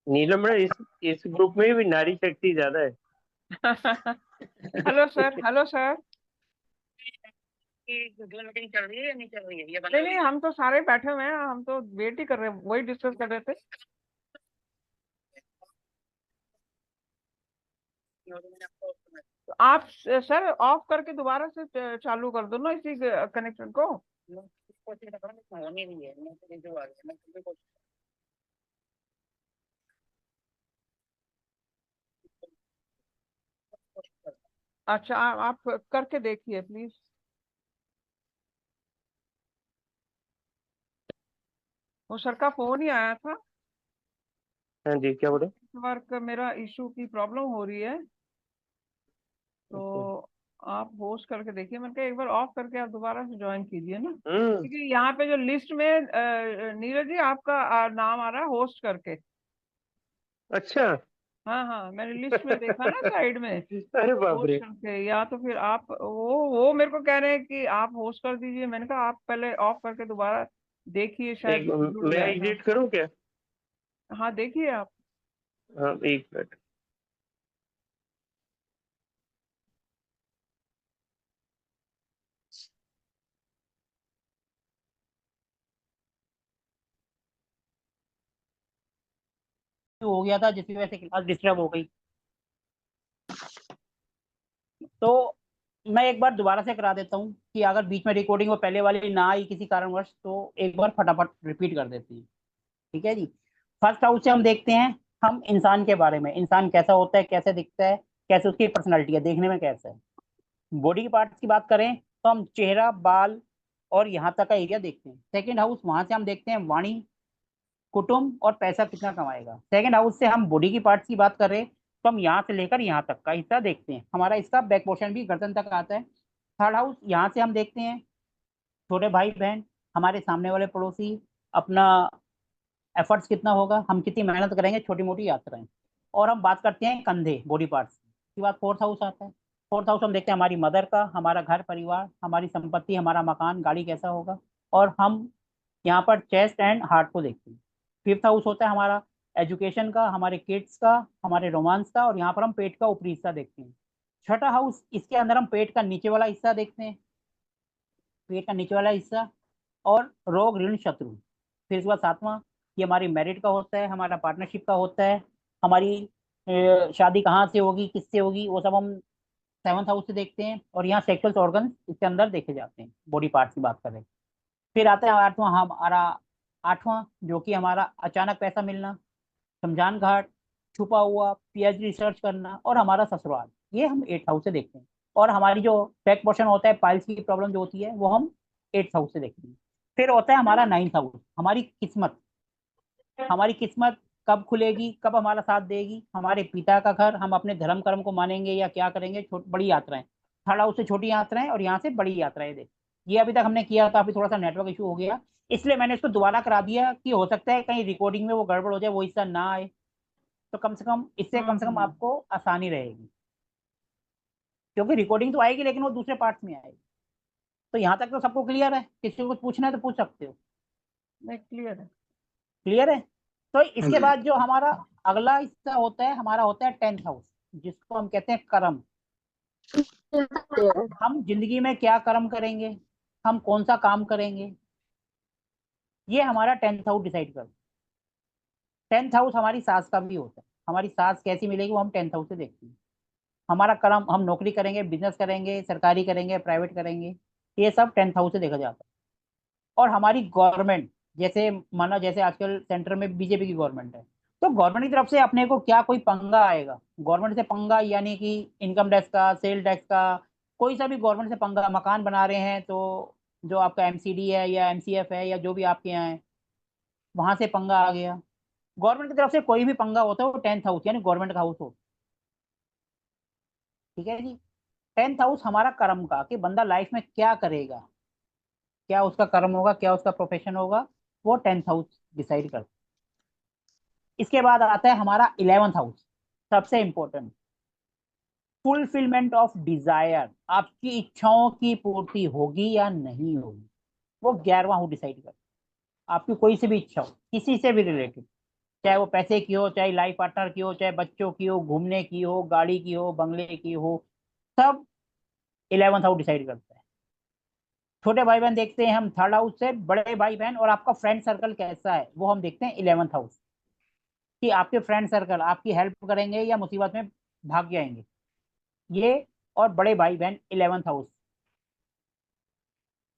नीलम मैडम इस ग्रुप में भी नारी शक्ति ज्यादा है। Hello sir, hello sir. Meeting चल रही है या नहीं चल रही है ये नहीं नहीं, हम तो सारे बैठे हुए हैं, हम तो वेट ही कर रहे हैं, वही डिस्कस कर रहे थे। तो आप सर ऑफ करके दोबारा से चालू कर दो ना इसी कनेक्शन को। होनी नहीं है, मैं तो जो आ गया मैं तो अच्छा, आप करके देखिए प्लीज। वो सर का फोन ही आया था, हाँ जी, क्या बोले? वर्क मेरा इशू की प्रॉब्लम हो रही है, ओके। तो आप होस्ट करके देखिए। मैंने कहा एक बार ऑफ करके आप दोबारा से ज्वाइन कीजिए ना, हम्म। क्योंकि यहाँ पे जो लिस्ट में नीरज जी आपका नाम आ रहा है होस्ट करके। अच्छा। हाँ हाँ, मैंने लिस्ट में देखा ना साइड में अरे बाप होस्ट रे। करके, या तो फिर आप वो मेरे को कह रहे हैं कि आप होस्ट कर दीजिए। मैंने कहा आप पहले ऑफ करके दोबारा देखिए, शायद एक जुड़ मैं जाएगा। एडिट करूँ क्या? हाँ देखिए आप। हाँ, एक मिनट। हो गया था जिसकी वजह से क्लास डिस्टर्ब हो गई। तो मैं एक बार दोबारा से करा देता हूँ कि अगर बीच में रिकॉर्डिंग वो पहले वाली ना आई किसी कारणवश, तो एक बार फटाफट रिपीट कर देते हैं। ठीक है जी। फर्स्ट हाउस से हम देखते हैं हम इंसान के बारे में, इंसान कैसा होता है, कैसे दिखता है, कैसे उसकी पर्सनैलिटी है, देखने में कैसा है। बॉडी की पार्ट्स की बात करें तो हम चेहरा, बाल और यहाँ तक का एरिया देखते हैं। सेकंड हाउस, वहां से हम देखते हैं वाणी, कुटुंब और पैसा कितना कमाएगा। सेकंड हाउस से हम बॉडी की पार्ट्स की बात करें तो हम यहाँ से लेकर यहाँ तक का हिस्सा देखते हैं, हमारा इसका बैक पोर्शन भी गर्दन तक आता है। थर्ड हाउस, यहाँ से हम देखते हैं छोटे भाई बहन, हमारे सामने वाले पड़ोसी, अपना एफर्ट्स कितना होगा, हम कितनी मेहनत करेंगे छोटी मोटी यात्राएं। और हम बात करते हैं कंधे, बॉडी पार्ट्स की बात, फोर्थ हाउस आता है। फोर्थ हाउस हम देखते हैं हमारी मदर का, हमारा घर परिवार, हमारी संपत्ति, हमारा मकान गाड़ी कैसा होगा। और हम यहाँ पर चेस्ट एंड हार्ट को देखते हैं। फिफ्थ हाउस होता है हमारा एजुकेशन का, हमारे किड्स का, हमारे रोमांस का, और यहाँ पर हम पेट का ऊपरी हिस्सा देखते हैं। छठा हाउस, इसके अंदर हम पेट का नीचे वाला हिस्सा देखते हैं, पेट का नीचे वाला हिस्सा, और रोग ऋण शत्रु। फिर इसके बाद सातवां, ये हमारी मैरिड का होता है, हमारा पार्टनरशिप का होता है, हमारी शादी कहाँ से होगी, किससे होगी, वो सब हम सेवंथ हाउस से देखते हैं। और यहाँ सेक्सुअल ऑर्गन इसके अंदर देखे जाते हैं, बॉडी पार्ट्स की बात करें। फिर आता है आठवां, हमारा आठवां, जो कि हमारा अचानक पैसा मिलना, शमशान घाट, छुपा हुआ, पीएचडी रिसर्च करना, और हमारा ससुराल, ये हम एट्थ हाउस से देखते हैं। और हमारी जो बैक पोर्शन होता है, पाइल्स की प्रॉब्लम जो होती है, वो हम एट्थ हाउस से देखते हैं। फिर होता है हमारा नाइन्थ हाउस, हमारी किस्मत, हमारी किस्मत कब खुलेगी, कब हमारा साथ देगी, हमारे पिता का घर, हम अपने धर्म कर्म को मानेंगे या क्या करेंगे, बड़ी यात्राएं। थर्ड हाउस से छोटी यात्राएं और यहाँ से बड़ी यात्राएं देख। ये अभी तक हमने किया था, अभी थोड़ा सा नेटवर्क इशू हो गया, इसलिए मैंने इसको दोबारा करा दिया कि हो सकता है कहीं रिकॉर्डिंग में वो गड़बड़ हो जाए, वो हिस्सा ना आए। तो कम से कम इससे कम से कम हम्म। आपको आसानी रहेगी, क्योंकि रिकॉर्डिंग तो आएगी लेकिन वो दूसरे पार्ट्स में आएगी। तो यहाँ तक तो सबको क्लियर है, किसी को कुछ पूछना है तो पूछ सकते हो। नहीं, क्लियर है। क्लियर है। तो हाँ इसके जी। बाद जो हमारा अगला हिस्सा होता है, हमारा होता है टेंथ हाउस, जिसको हम कहते हैं कर्म। हम जिंदगी में क्या कर्म करेंगे, हम कौन सा काम करेंगे, ये हमारा टेंथ हाउस डिसाइड करता है। टेंथ हाउस हमारी सास का भी होता है, हमारी सास कैसी मिलेगी वो हम टेंथ हाउस से देखते हैं। हमारा कर्म, हम नौकरी करेंगे, बिजनेस करेंगे, सरकारी करेंगे, प्राइवेट करेंगे, ये सब टेंथ हाउस से देखा जाता है। और हमारी गवर्नमेंट, जैसे माना जैसे आजकल सेंटर में बीजेपी की गवर्नमेंट है, तो गवर्नमेंट की तरफ से अपने को क्या कोई पंगा आएगा, गवर्नमेंट से पंगा यानी कि इनकम टैक्स का, सेल टैक्स का, कोई सा भी गवर्नमेंट से पंगा, मकान बना रहे हैं तो जो आपका एमसीडी है या एमसीएफ है या जो भी आपके यहाँ है, वहां से पंगा आ गया। गवर्नमेंट की तरफ से कोई भी पंगा होता है वो टेंथ हाउस यानी गवर्नमेंट का हाउस हो। ठीक है जी। टेंथ हाउस हमारा कर्म का, कि बंदा लाइफ में क्या करेगा, क्या उसका कर्म होगा, क्या उसका प्रोफेशन होगा, वो टेंथ हाउस डिसाइड करता है। इसके बाद आता है हमारा इलेवेंथ हाउस, सबसे इंपॉर्टेंट, फुलफिलमेंट ऑफ डिजायर, आपकी इच्छाओं की पूर्ति होगी या नहीं होगी, वो 11वां हाउस डिसाइड करता है। आपकी कोई सी भी इच्छा हो, किसी से भी रिलेटेड, चाहे वो पैसे की हो, चाहे लाइफ पार्टनर की हो, चाहे बच्चों की हो, घूमने की हो, गाड़ी की हो, बंगले की हो, सब इलेवेंथ हाउस डिसाइड करता है। छोटे भाई बहन देखते हैं हम थर्ड हाउस से, बड़े भाई बहन और आपका फ्रेंड सर्कल कैसा है वो हम देखते हैं इलेवेंथ हाउस, कि आपके फ्रेंड सर्कल आपकी हेल्प करेंगे या मुसीबत में भाग जाएंगे, ये। और बड़े भाई बहन इलेवेंथ हाउस,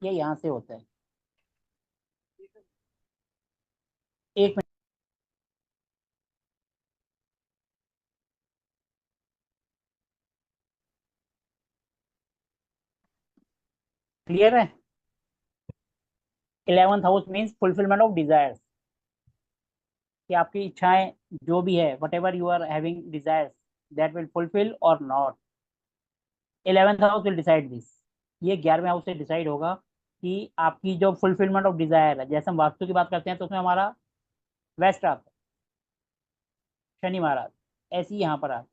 ये यहाँ से होता है। एक मिनट, क्लियर है। Eleventh house means fulfilment of desires, कि आपकी इच्छाएं जो भी है, whatever you are having desires, that will fulfil और not, eleventh house will decide this. ये 11वें हाउस से डिसाइड होगा कि आपकी जो फुलफिलमेंट ऑफ डिजायर है, जैसे हम वास्तु की बात करते हैं तो उसमें हमारा वेस्ट आता है, शनि महाराज, ऐसी यहाँ पर आता है।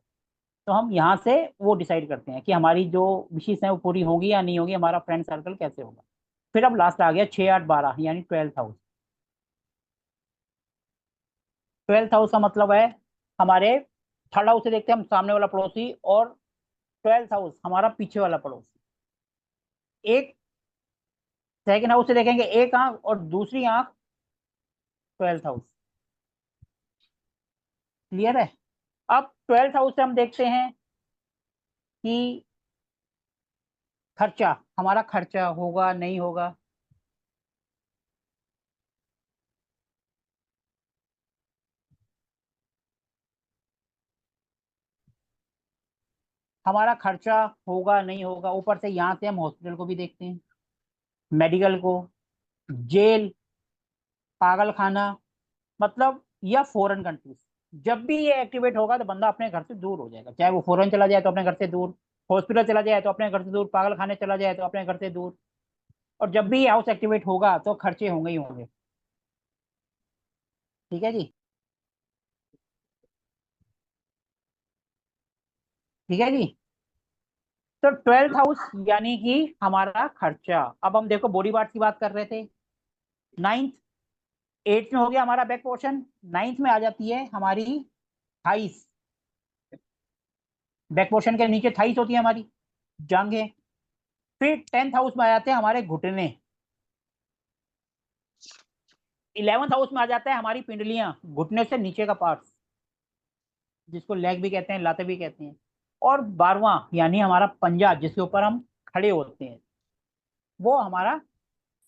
तो हम यहाँ से वो डिसाइड करते हैं कि हमारी जो विशेष है वो पूरी होगी या नहीं होगी, हमारा फ्रेंड सर्कल कैसे होगा। फिर अब लास्ट आ गया 6 8 12 यानी ट्वेल्थ हाउस। ट्वेल्थ हाउस का मतलब है हमारे थर्ड हाउस से देखते हैं हम सामने वाला पड़ोसी, और ट्वेल्थ हाउस हमारा पीछे वाला पड़ोसी। एक सेकंड हाउस से देखेंगे एक आंख और दूसरी आंख ट्वेल्थ हाउस। क्लियर है। अब ट्वेल्थ हाउस से हम देखते हैं कि खर्चा, हमारा खर्चा होगा नहीं होगा? हमारा खर्चा होगा नहीं होगा। ऊपर से यहाँ से हम हॉस्पिटल को भी देखते हैं, मेडिकल को, जेल, पागल खाना, मतलब या फॉरेन कंट्रीज। जब भी ये एक्टिवेट होगा तो बंदा अपने घर से दूर हो जाएगा, चाहे वो फॉरेन चला जाए तो अपने घर से दूर, हॉस्पिटल चला जाए तो अपने घर से दूर, पागल खाने चला जाए तो अपने घर से दूर। और जब भी ये हाउस एक्टिवेट होगा तो खर्चे होंगे ही होंगे। ठीक है जी, ठीक है जी। तो 12th हाउस यानी कि हमारा खर्चा। अब हम देखो बॉडी पार्ट की बात कर रहे थे। 9th 8th में हो गया हमारा बैक पोर्शन, 9th में आ जाती है हमारी थाइस। बैक पोर्शन के नीचे थाइस होती है हमारी जांघें। फिर 10th हाउस में आ जाते हैं हमारे घुटने। 11th हाउस में आ जाता है हमारी पिंडलियां, घुटने से नीचे का पार्ट, जिसको लेग भी कहते हैं, लाते भी कहते हैं। और 12वां यानी हमारा पंजा, जिसके ऊपर हम खड़े होते हैं, वो हमारा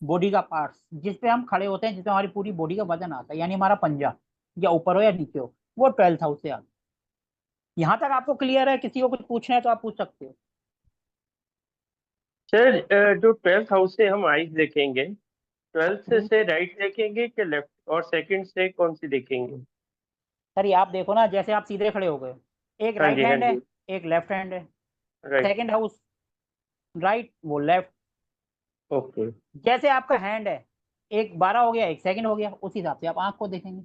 बॉडी का पार्ट, जिस पे हम खड़े होते हैं, जिसमें हमारी पूरी बॉडी का वजन आता है, यानी हमारा पंजा, या ऊपर हो या नीचे हो, वो 12th हाउस से आता है। यहाँ तक आपको क्लियर है? किसी को कुछ पूछना है तो आप पूछ सकते हो। सर जो 12th हाउस से हम आइज देखेंगे, 12th हम्म। से राइट देखेंगे कि लेफ्ट, और सेकंड से कौन सी देखेंगे? सर ये आप देखो ना, जैसे आप सीधे खड़े हो गए, एक हाँ राइट जी, हाँ हैंड है, जी। एक लेफ्ट हैंड है। राइट। सेकंड हाउस राइट, वो लेफ्ट। ओके। जैसे आपका हैंड है, एक 12 हो गया, एक सेकंड हो गया, उस हिसाब से आप आंख को देखेंगे।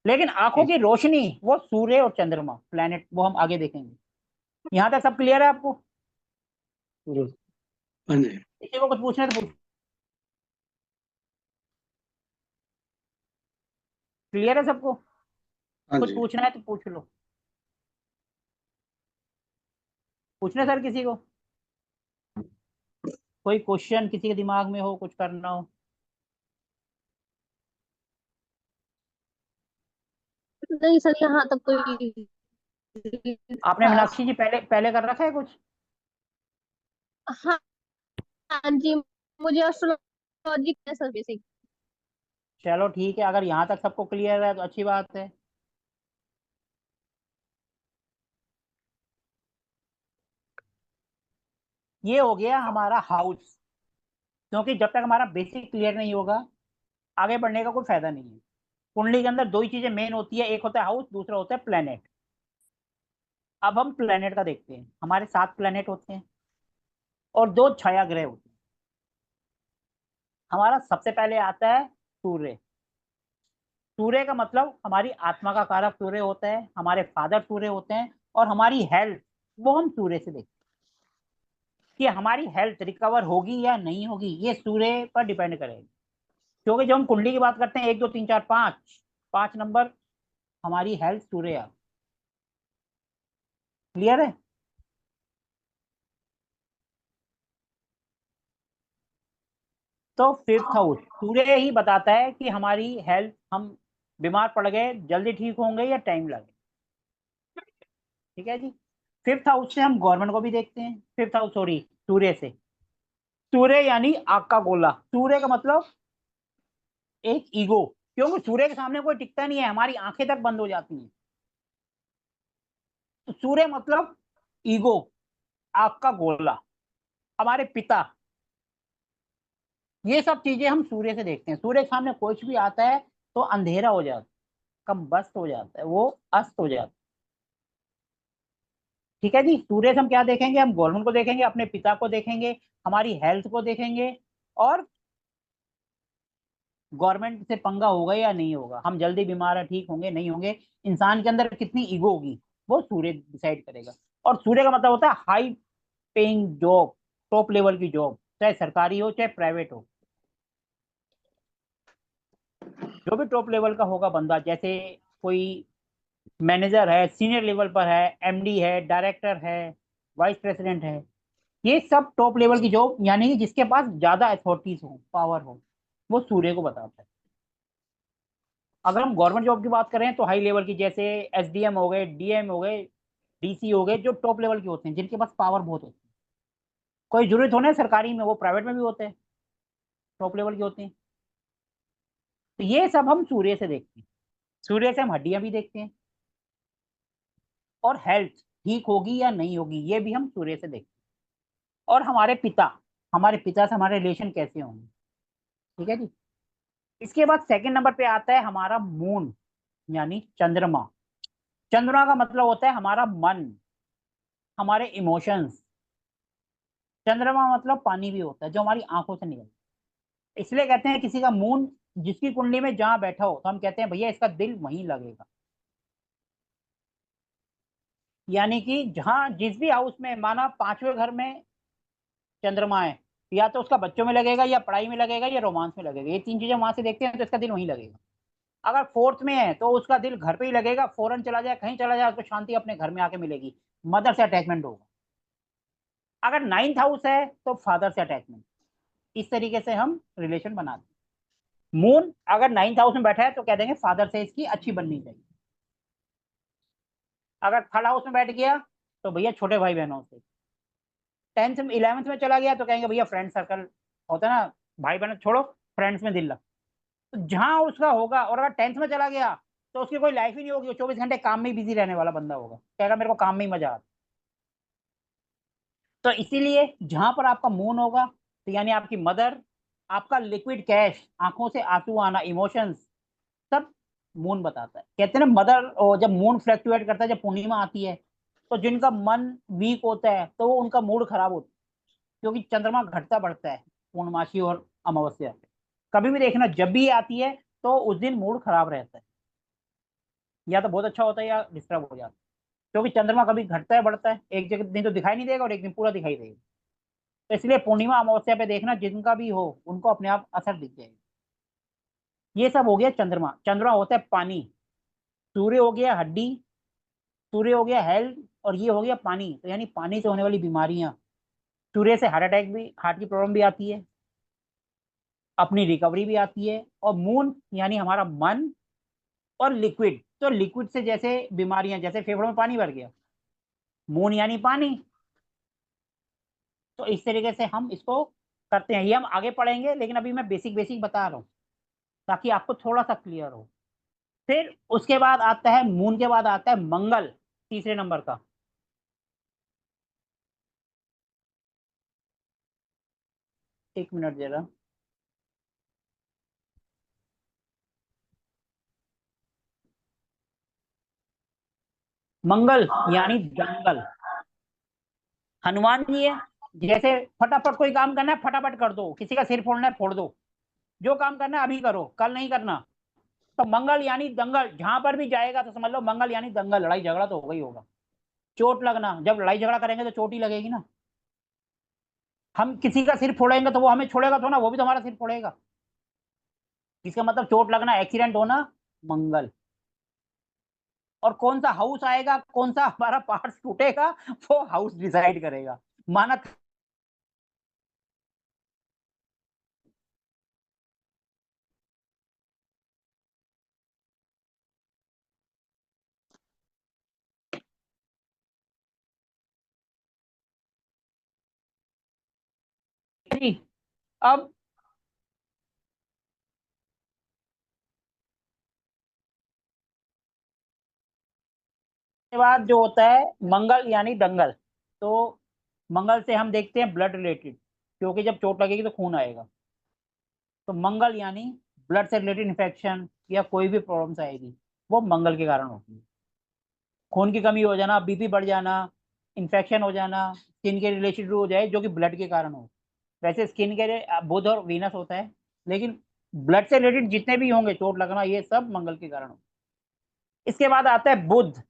लेकिन आंखों की रोशनी वो सूर्य और चंद्रमा, प्लेनेट, वो हम आगे देखेंगे। यहाँ तक सब क्लियर है आपको? जी। हाँ जी। किसी को कुछ पूछना है तो पूछ। क्लियर है सबको? हाँ कुछ जी। पूछना है तो पूछ लो। पूछना है सर किसी को? कोई क्वेश्चन किसी के दिमाग में हो, कुछ करना हो? नहीं सर, यहाँ तक कोई आपने खास। मीनाक्षी जी पहले पहले कर रखा है कुछ? हाँ, हाँ जी, मुझे एस्ट्रोलॉजी है सर बेसिक। चलो ठीक है, अगर यहाँ तक सबको क्लियर है तो अच्छी बात है। ये हो गया हमारा हाउस। क्योंकि जब तक हमारा बेसिक क्लियर नहीं होगा, आगे बढ़ने का कोई फायदा नहीं है। कुंडली के अंदर दो ही चीजें मेन होती है, एक होता है हाउस, दूसरा होता है प्लेनेट। अब हम प्लेनेट का देखते हैं। हमारे 7 प्लेनेट होते हैं और 2 छाया ग्रह होते हैं। हमारा सबसे पहले आता है सूर्य। सूर्य का मतलब हमारी आत्मा का कारक सूर्य होता है, हमारे फादर सूर्य होते हैं। और हमारी हेल्थ वो हम सूर्य से देखते हैं कि हमारी हेल्थ रिकवर होगी या नहीं होगी, ये सूर्य पर डिपेंड करेगा। क्योंकि जब हम कुंडली की बात करते हैं, 1 2 3 4 5, 5 नंबर हमारी हेल्थ सूर्य। क्लियर है? तो 5th हाउस सूर्य ही बताता है कि हमारी हेल्थ, हम बीमार पड़ गए, जल्दी ठीक होंगे या टाइम लगे। ठीक है जी। 5th हाउस से हम गवर्नमेंट को भी देखते हैं। 5th हाउस, सॉरी, सूर्य से। सूर्य यानी आग का गोला। सूर्य का मतलब एक ईगो। क्योंकि सूर्य के सामने कोई टिकता नहीं है, हमारी आंखें तक बंद हो जाती हैं। तो सूर्य मतलब ईगो, आग का गोला, हमारे पिता, ये सब चीजें हम सूर्य से देखते हैं। सूर्य के सामने कुछ भी आता है तो अंधेरा हो जाता है, कम बस्त हो जाता है, वो अस्त हो जाता है। ठीक है जी। सूर्य से हम क्या देखेंगे? हम गवर्नमेंट को देखेंगे, अपने पिता को देखेंगे, हमारी हेल्थ को देखेंगे, और गवर्नमेंट से पंगा होगा या नहीं होगा, हम जल्दी बीमार है, ठीक होंगे नहीं होंगे, इंसान के अंदर कितनी ईगो होगी, वो सूर्य डिसाइड करेगा। और सूर्य का मतलब होता है high paying job, top level की जॉब, चाहे सरकारी हो चाहे प्राइवेट हो। जो भी टॉप लेवल का होगा बंदा, जैसे कोई मैनेजर है, सीनियर लेवल पर है, एमडी है, डायरेक्टर है, वाइस प्रेसिडेंट है, ये सब टॉप लेवल की जॉब, यानी कि जिसके पास ज्यादा अथॉरिटीज हो, पावर हो, वो सूर्य को बताता है। अगर हम गवर्नमेंट जॉब की बात करें तो हाई लेवल की, जैसे एसडीएम हो गए, डीएम हो गए, डीसी हो गए, जो टॉप लेवल के होते हैं, जिनके पास पावर बहुत होती है। कोई जरूरत होना है सरकारी में, वो प्राइवेट में भी होते हैं, टॉप लेवल के होते हैं। तो ये सब हम सूर्य से देखते हैं। सूर्य से हम हड्डियां भी देखते हैं, और हेल्थ ठीक होगी या नहीं होगी ये भी हम सूर्य से देखते हैं। और हमारे पिता से हमारे रिलेशन कैसे होंगे, ठीक है जी। इसके बाद सेकंड नंबर पे आता है हमारा मून यानी चंद्रमा। चंद्रमा का मतलब होता है हमारा मन, हमारे इमोशंस। चंद्रमा मतलब पानी भी होता है जो हमारी आंखों से निकलता है। इसलिए कहते हैं किसी का मून जिसकी कुंडली में जहां बैठा हो तो हम कहते हैं भैया इसका दिल वहीं लगेगा। यानी कि जहां जिस भी हाउस में, माना 5वें घर में चंद्रमा है, या तो उसका बच्चों में लगेगा, या पढ़ाई में लगेगा, या रोमांस में लगेगा। ये 3 चीजें वहां से देखते हैं तो इसका दिल वहीं लगेगा। अगर 4th में है तो उसका दिल घर पे ही लगेगा, फॉरेन चला जाए, कहीं चला जाए, उसको शांति अपने घर में आके मिलेगी, मदर से अटैचमेंट होगा। अगर 9th हाउस है तो फादर से अटैचमेंट। इस तरीके से हम रिलेशन बनाते हैं। मून अगर 9th हाउस में बैठा है तो कह देंगे फादर से इसकी अच्छी बननी चाहिए। अगर 3rd हाउस में बैठ गया तो भैया छोटे भाई बहनों से। 10th में 11th में चला गया तो कहेंगे भैया फ्रेंड सर्कल होता है ना, भाई बहन छोड़ो, फ्रेंड्स में दिल लग। तो जहां उसका होगा, और अगर 10th में चला गया तो उसकी कोई लाइफ ही नहीं होगी, वो 24 घंटे काम में ही बिजी रहने वाला बंदा होगा, कहेगा मेरे को काम में ही मजा आता। तो इसीलिए जहां पर आपका मून होगा तो यानी आपकी मदर, आपका लिक्विड कैश, आंखों से आंसू आना, इमोशंस, सब मून बताता है। कहते हैं ना मदर, जब मून फ्लक्चुएट करता है, जब पूर्णिमा आती है तो जिनका मन वीक होता है तो उनका मूड खराब होता है, क्योंकि चंद्रमा घटता बढ़ता है पूर्णमासी और अमावस्या पे। कभी भी देखना जब भी आती है तो उस दिन मूड खराब रहता है, या तो बहुत अच्छा होता है या डिस्टर्ब हो जाता है। क्योंकि चंद्रमा कभी घटता है बढ़ता है, एक जगह दिन तो दिखाई नहीं देगा और एक दिन पूरा दिखाई देगा। तो इसलिए पूर्णिमा अमावस्या पे देखना जिनका भी हो उनको अपने आप असर दिख जाएगा। ये सब हो गया चंद्रमा। चंद्रमा होता है पानी, सूर्य हो गया हड्डी, सूर्य हो गया हेल्थ, और ये हो गया पानी। तो यानी पानी से होने वाली बीमारियां, सूर्य से हार्ट अटैक भी, हार्ट की प्रॉब्लम भी आती है, अपनी रिकवरी भी आती है। और मून यानी हमारा मन, और लिक्विड, तो लिक्विड से जैसे बीमारियां, जैसे फेफड़ों में पानी भर गया, मून यानी पानी। तो इस तरीके से हम इसको करते हैं। ये हम आगे पढ़ेंगे, लेकिन अभी मैं बेसिक बेसिक बता रहा हूँ ताकि आपको थोड़ा सा क्लियर हो। फिर उसके बाद आता है, मून के बाद आता है मंगल, तीसरे नंबर का। एक मिनट जरा। मंगल यानी दंगल। हनुमान जी है, जैसे फटाफट कोई काम करना है फटाफट कर दो, किसी का सिर फोड़ना है फोड़ दो, जो काम करना है अभी करो, कल नहीं करना। तो मंगल यानी दंगल, जहां पर भी जाएगा तो समझ लो मंगल यानी दंगल, लड़ाई झगड़ा तो होगा ही होगा। चोट लगना, जब लड़ाई झगड़ा करेंगे तो चोट ही लगेगी ना। हम किसी का सिर फोड़ेंगे तो वो हमें छोड़ेगा तो ना, वो भी तो हमारा सिर फोड़ेगा। इसका मतलब चोट लगना, एक्सीडेंट होना, मंगल। और कौन सा हाउस आएगा, कौन सा हमारा पार्ट टूटेगा, वो हाउस डिसाइड करेगा। माना जी। अब के बाद जो होता है मंगल यानी दंगल। तो मंगल से हम देखते हैं ब्लड रिलेटेड, क्योंकि जब चोट लगेगी तो खून आएगा। तो मंगल यानी ब्लड से रिलेटेड इन्फेक्शन या कोई भी प्रॉब्लम्स आएगी वो मंगल के कारण होती है। खून की कमी हो जाना, बीपी बढ़ जाना, इन्फेक्शन हो जाना, स्किन के रिलेटेड हो जाए जो कि ब्लड के कारण हो। वैसे स्किन के बुध और वीनस होता है, लेकिन ब्लड से रिलेटेड जितने भी होंगे चोट लगना, ये सब मंगल के कारण हो। इसके बाद आता है बुध।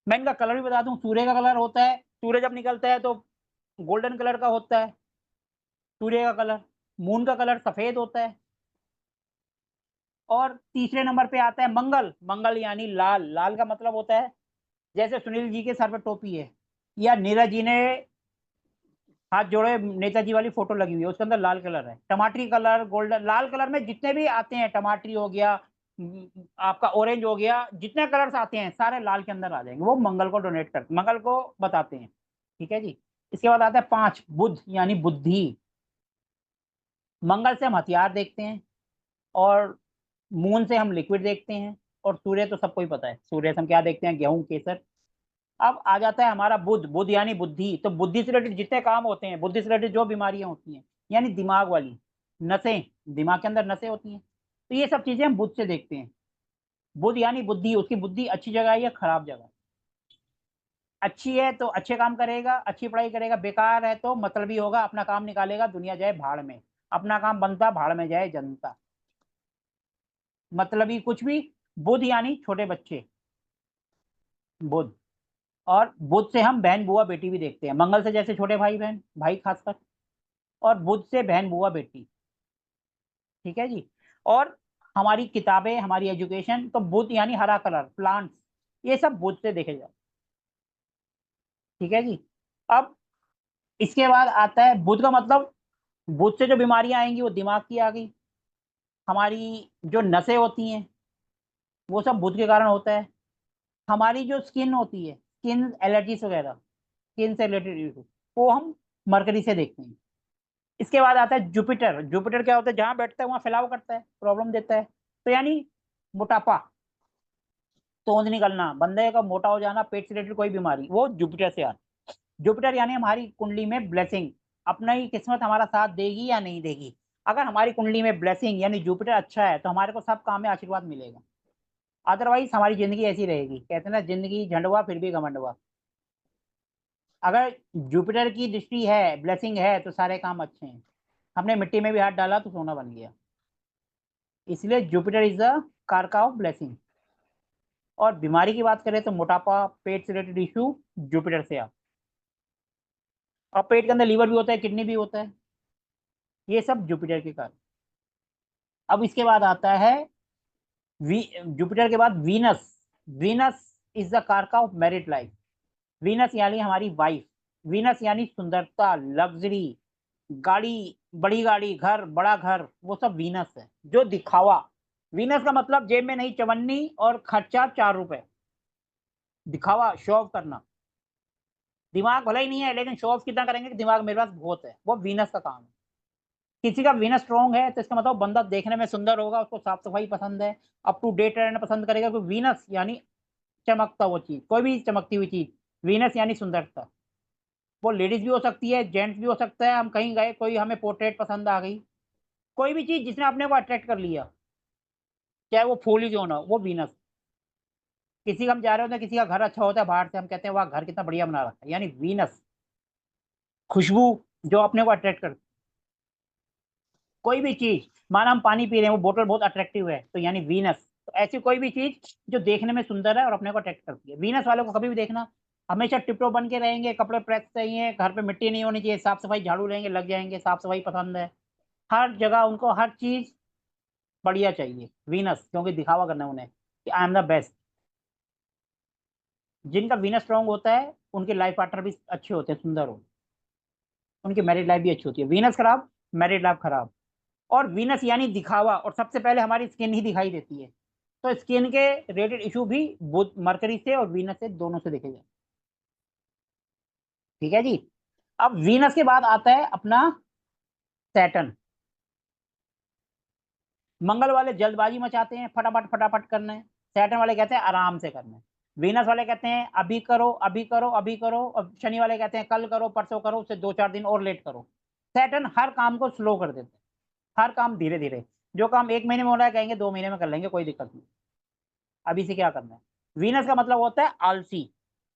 मैं इनका कलर भी बता दूं, सूर्य का कलर होता है, सूर्य जब निकलता है तो गोल्डन कलर का होता है सूर्य का कलर। मून का कलर सफेद होता है। और तीसरे नंबर पे आता है मंगल। मंगल यानी लाल। लाल का मतलब होता है जैसे सुनील जी के सर पे टोपी है, या नीरज जी ने हाथ जोड़े नेताजी वाली फोटो लगी हुई है, उसके अंदर लाल कलर है। टमाटरी कलर, गोल्डन, लाल कलर में जितने भी आते हैं, टमाटरी हो गया, आपका ऑरेंज हो गया, जितने कलर्स आते हैं सारे लाल के अंदर आ जाएंगे। वो मंगल को डोनेट करते, मंगल को बताते हैं, ठीक है जी। इसके बाद आता है 5 बुध यानी बुद्धि। मंगल से हम हथियार देखते हैं, और मून से हम लिक्विड देखते हैं, और सूर्य तो सबको ही पता है, सूर्य से हम क्या देखते हैं, गेहूं केसर। अब आ जाता है हमारा बुध, बुध यानी बुद्धि। तो बुद्धि से रिलेटेड जितने काम होते हैं, बुद्धि से रिलेटेड जो बीमारियां होती हैं, यानी दिमाग वाली नसें, दिमाग के अंदर नसें होती हैं, तो ये सब चीजें हम बुध से देखते हैं। बुध यानी बुद्धि, उसकी बुद्धि अच्छी जगह है या खराब जगह। अच्छी है तो अच्छे काम करेगा, अच्छी पढ़ाई करेगा, बेकार है तो मतलबी होगा, अपना काम निकालेगा, दुनिया जाए भाड़ में, अपना काम बनता भाड़ में जाए जनता, मतलबी कुछ भी। बुध यानी छोटे बच्चे, बुध। और बुध से हम बहन बुआ बेटी भी देखते हैं। मंगल से जैसे छोटे भाई बहन, भाई खासकर, और बुध से बहन बुआ बेटी। ठीक है जी। और हमारी किताबें, हमारी एजुकेशन, तो बुध यानी हरा कलर, प्लांट्स, ये सब बुध से देखे जाए। ठीक है जी। अब इसके बाद आता है बुध का मतलब, बुध से जो बीमारियां आएंगी वो दिमाग की आ गई। हमारी जो नसें होती हैं वो सब बुध के कारण होता है। हमारी जो स्किन होती है, स्किन एलर्जीज वगैरह, स्किन से रिलेटेड इशू, वो हम मरकरी से देखते हैं। इसके बाद आता है जुपिटर। जुपिटर क्या होता है, जहां बैठता है वहां फैलाव करता है, प्रॉब्लम देता है। तो यानी मोटापा, तोंद निकलना, बंदे का मोटा हो जाना, पेट से रिलेटेड कोई बीमारी, वो जुपिटर से आता है। जुपिटर यानी हमारी कुंडली में ब्लेसिंग, अपना ही किस्मत हमारा साथ देगी या नहीं देगी। अगर हमारी कुंडली में ब्लेसिंग यानी जुपिटर अच्छा है तो हमारे को सब काम में आशीर्वाद मिलेगा, अदरवाइज हमारी जिंदगी ऐसी रहेगी। कहते हैं ना, जिंदगी झंडवा फिर भी घमंडवा। अगर जुपिटर की दृष्टि है, ब्लेसिंग है, तो सारे काम अच्छे हैं। हमने मिट्टी में भी हाथ डाला तो सोना बन गया। इसलिए जुपिटर इज द कारका ऑफ ब्लेसिंग। और बीमारी की बात करें तो मोटापा, पेट से रिलेटेड इशू, जुपिटर से आप। और पेट के अंदर लीवर भी होता है, किडनी भी होता है, ये सब जुपिटर के कारण। अब इसके बाद आता है जुपिटर के बाद वीनस। वीनस इज द कारका ऑफ मैरिड लाइफ। वीनस यानी हमारी वाइफ। वीनस यानी सुंदरता, लग्जरी, गाड़ी, बड़ी गाड़ी, घर, बड़ा घर, वो सब वीनस है, जो दिखावा। वीनस का मतलब जेब में नहीं चवन्नी और खर्चा 4 रुपए, दिखावा, शो ऑफ करना। दिमाग भला ही नहीं है लेकिन शो ऑफ कितना करेंगे कि दिमाग मेरे पास बहुत है, वो वीनस का काम है। किसी का वीनस स्ट्रॉन्ग है तो इसका मतलब बंदा देखने में सुंदर होगा, उसको साफ सफाई पसंद है, अप टू डेट रहना पसंद करेगा, क्योंकि वीनस यानी चमकता वो चीज, कोई भी चमकती हुई चीज, वीनस यानी सुंदरता। वो लेडीज भी हो सकती है, जेंट्स भी हो सकता है। हम कहीं गए, कोई हमें पोर्ट्रेट पसंद आ गई, कोई भी चीज जिसने अपने को अट्रैक्ट कर लिया, चाहे वो फूल ही क्यों ना हो, वो वीनस। किसी का हम जा रहे होते हैं, किसी का घर अच्छा होता है बाहर से, हम कहते हैं वाह घर कितना बढ़िया बना रखा है, यानी वीनस, खुशबू जो अपने को अट्रैक्ट करती। कोई भी चीज, माना हम पानी पी रहे हैं, वो बोतल बहुत अट्रैक्टिव है, तो यानी वीनस। तो ऐसी कोई भी चीज जो देखने में सुंदर है और अपने को अट्रैक्ट करती है। वीनस वालों को कभी भी देखना, हमेशा टिपटॉप बन के रहेंगे, कपड़े प्रेस चाहिए, घर पे मिट्टी नहीं होनी चाहिए, साफ सफाई, झाड़ू लेंगे लग जाएंगे, साफ सफाई पसंद है, हर जगह उनको हर चीज बढ़िया चाहिए, वीनस, क्योंकि दिखावा करना है उन्हें कि आई एम द बेस्ट। जिनका वीनस स्ट्रांग होता है उनके लाइफ पार्टनर भी अच्छे होते हैं, सुंदर हो, उनकी मैरिड लाइफ भी अच्छी होती है। वीनस खराब, मैरिड लाइफ खराब। और वीनस यानी दिखावा, और सबसे पहले हमारी स्किन ही दिखाई देती है, तो स्किन के रिलेटेड इशू भी बुध, मरकरी से और वीनस से, दोनों से देखे जाए। ठीक है जी। अब वीनस के बाद आता है अपना सैटर्न। मंगल वाले जल्दबाजी मचाते हैं, फटाफट फटाफट करना है। सैटर्न वाले कहते हैं आराम से करना है। वीनस वाले कहते हैं अभी करो, अभी करो, अभी करो। और शनि वाले कहते हैं कल करो, परसों करो, उससे 2-4 दिन और लेट करो। सैटर्न हर काम को स्लो कर देते हैं, हर काम धीरे धीरे। जो काम 1 महीने में हो रहा है कहेंगे 2 महीने में कर लेंगे, कोई दिक्कत नहीं, अभी से क्या करना है। वीनस का मतलब होता है आलसी,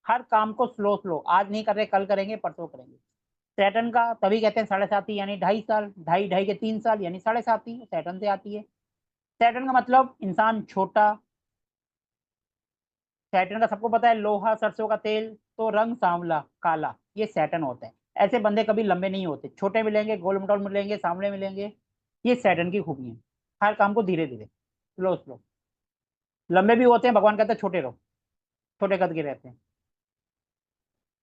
हर काम को स्लो स्लो, आज नहीं कर रहे कल करेंगे, परसों करेंगे। सैटर्न का तभी कहते हैं 7.5 यानी 2.5 साल, ढाई ढाई के 3 साल यानी 7.5, सैटर्न से आती है। सैटर्न का मतलब इंसान छोटा। सैटर्न का सबको पता है, लोहा, सरसों का तेल, तो रंग सांवला काला, ये सैटर्न होता है। ऐसे बंदे कभी लंबे नहीं होते, छोटे मिलेंगे, गोल मटोल मिलेंगे, सामने मिलेंगे, ये सैटर्न की खूबी है। हर काम को धीरे धीरे, स्लो स्लो। लंबे भी होते हैं, भगवान कहते हैं छोटे रहो, छोटे कद के रहते हैं।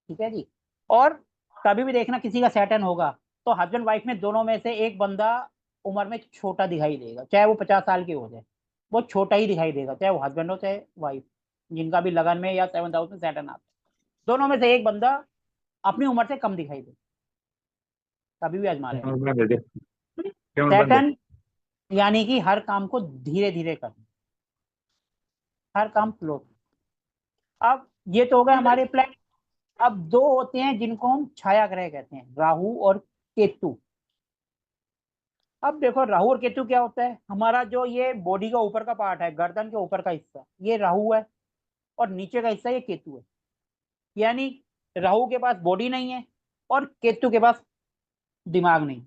ठीक है जी। और कभी भी देखना किसी का सैटर्न होगा तो हस्बैंड वाइफ में दोनों में से एक बंदा उम्र में छोटा दिखाई देगा, चाहे वो 50 साल के हो जाए, वो छोटा ही दिखाई देगा, चाहे वो हस्बैंड हो चाहे वाइफ, जिनका भी लगन में या 7th हाउस में सैटर्न आता है, दोनों में से एक बंदा अपनी उम्र से कम दिखाई दे, कभी भी आजमा लेना। बंद है कैमरा बंद है। सैटर्न यानी कि हर काम को धीरे धीरे करना, हर काम स्लो। अब ये तो हो गए हमारे प्लैनेट। अब दो होते हैं जिनको हम छाया ग्रह कहते हैं, राहु और केतु। अब देखो राहु और केतु क्या होता है, हमारा जो ये बॉडी का ऊपर का पार्ट है, गर्दन के ऊपर का हिस्सा, ये राहु है, और नीचे का हिस्सा ये केतु है। यानी राहु के पास बॉडी नहीं है और केतु के पास दिमाग नहीं।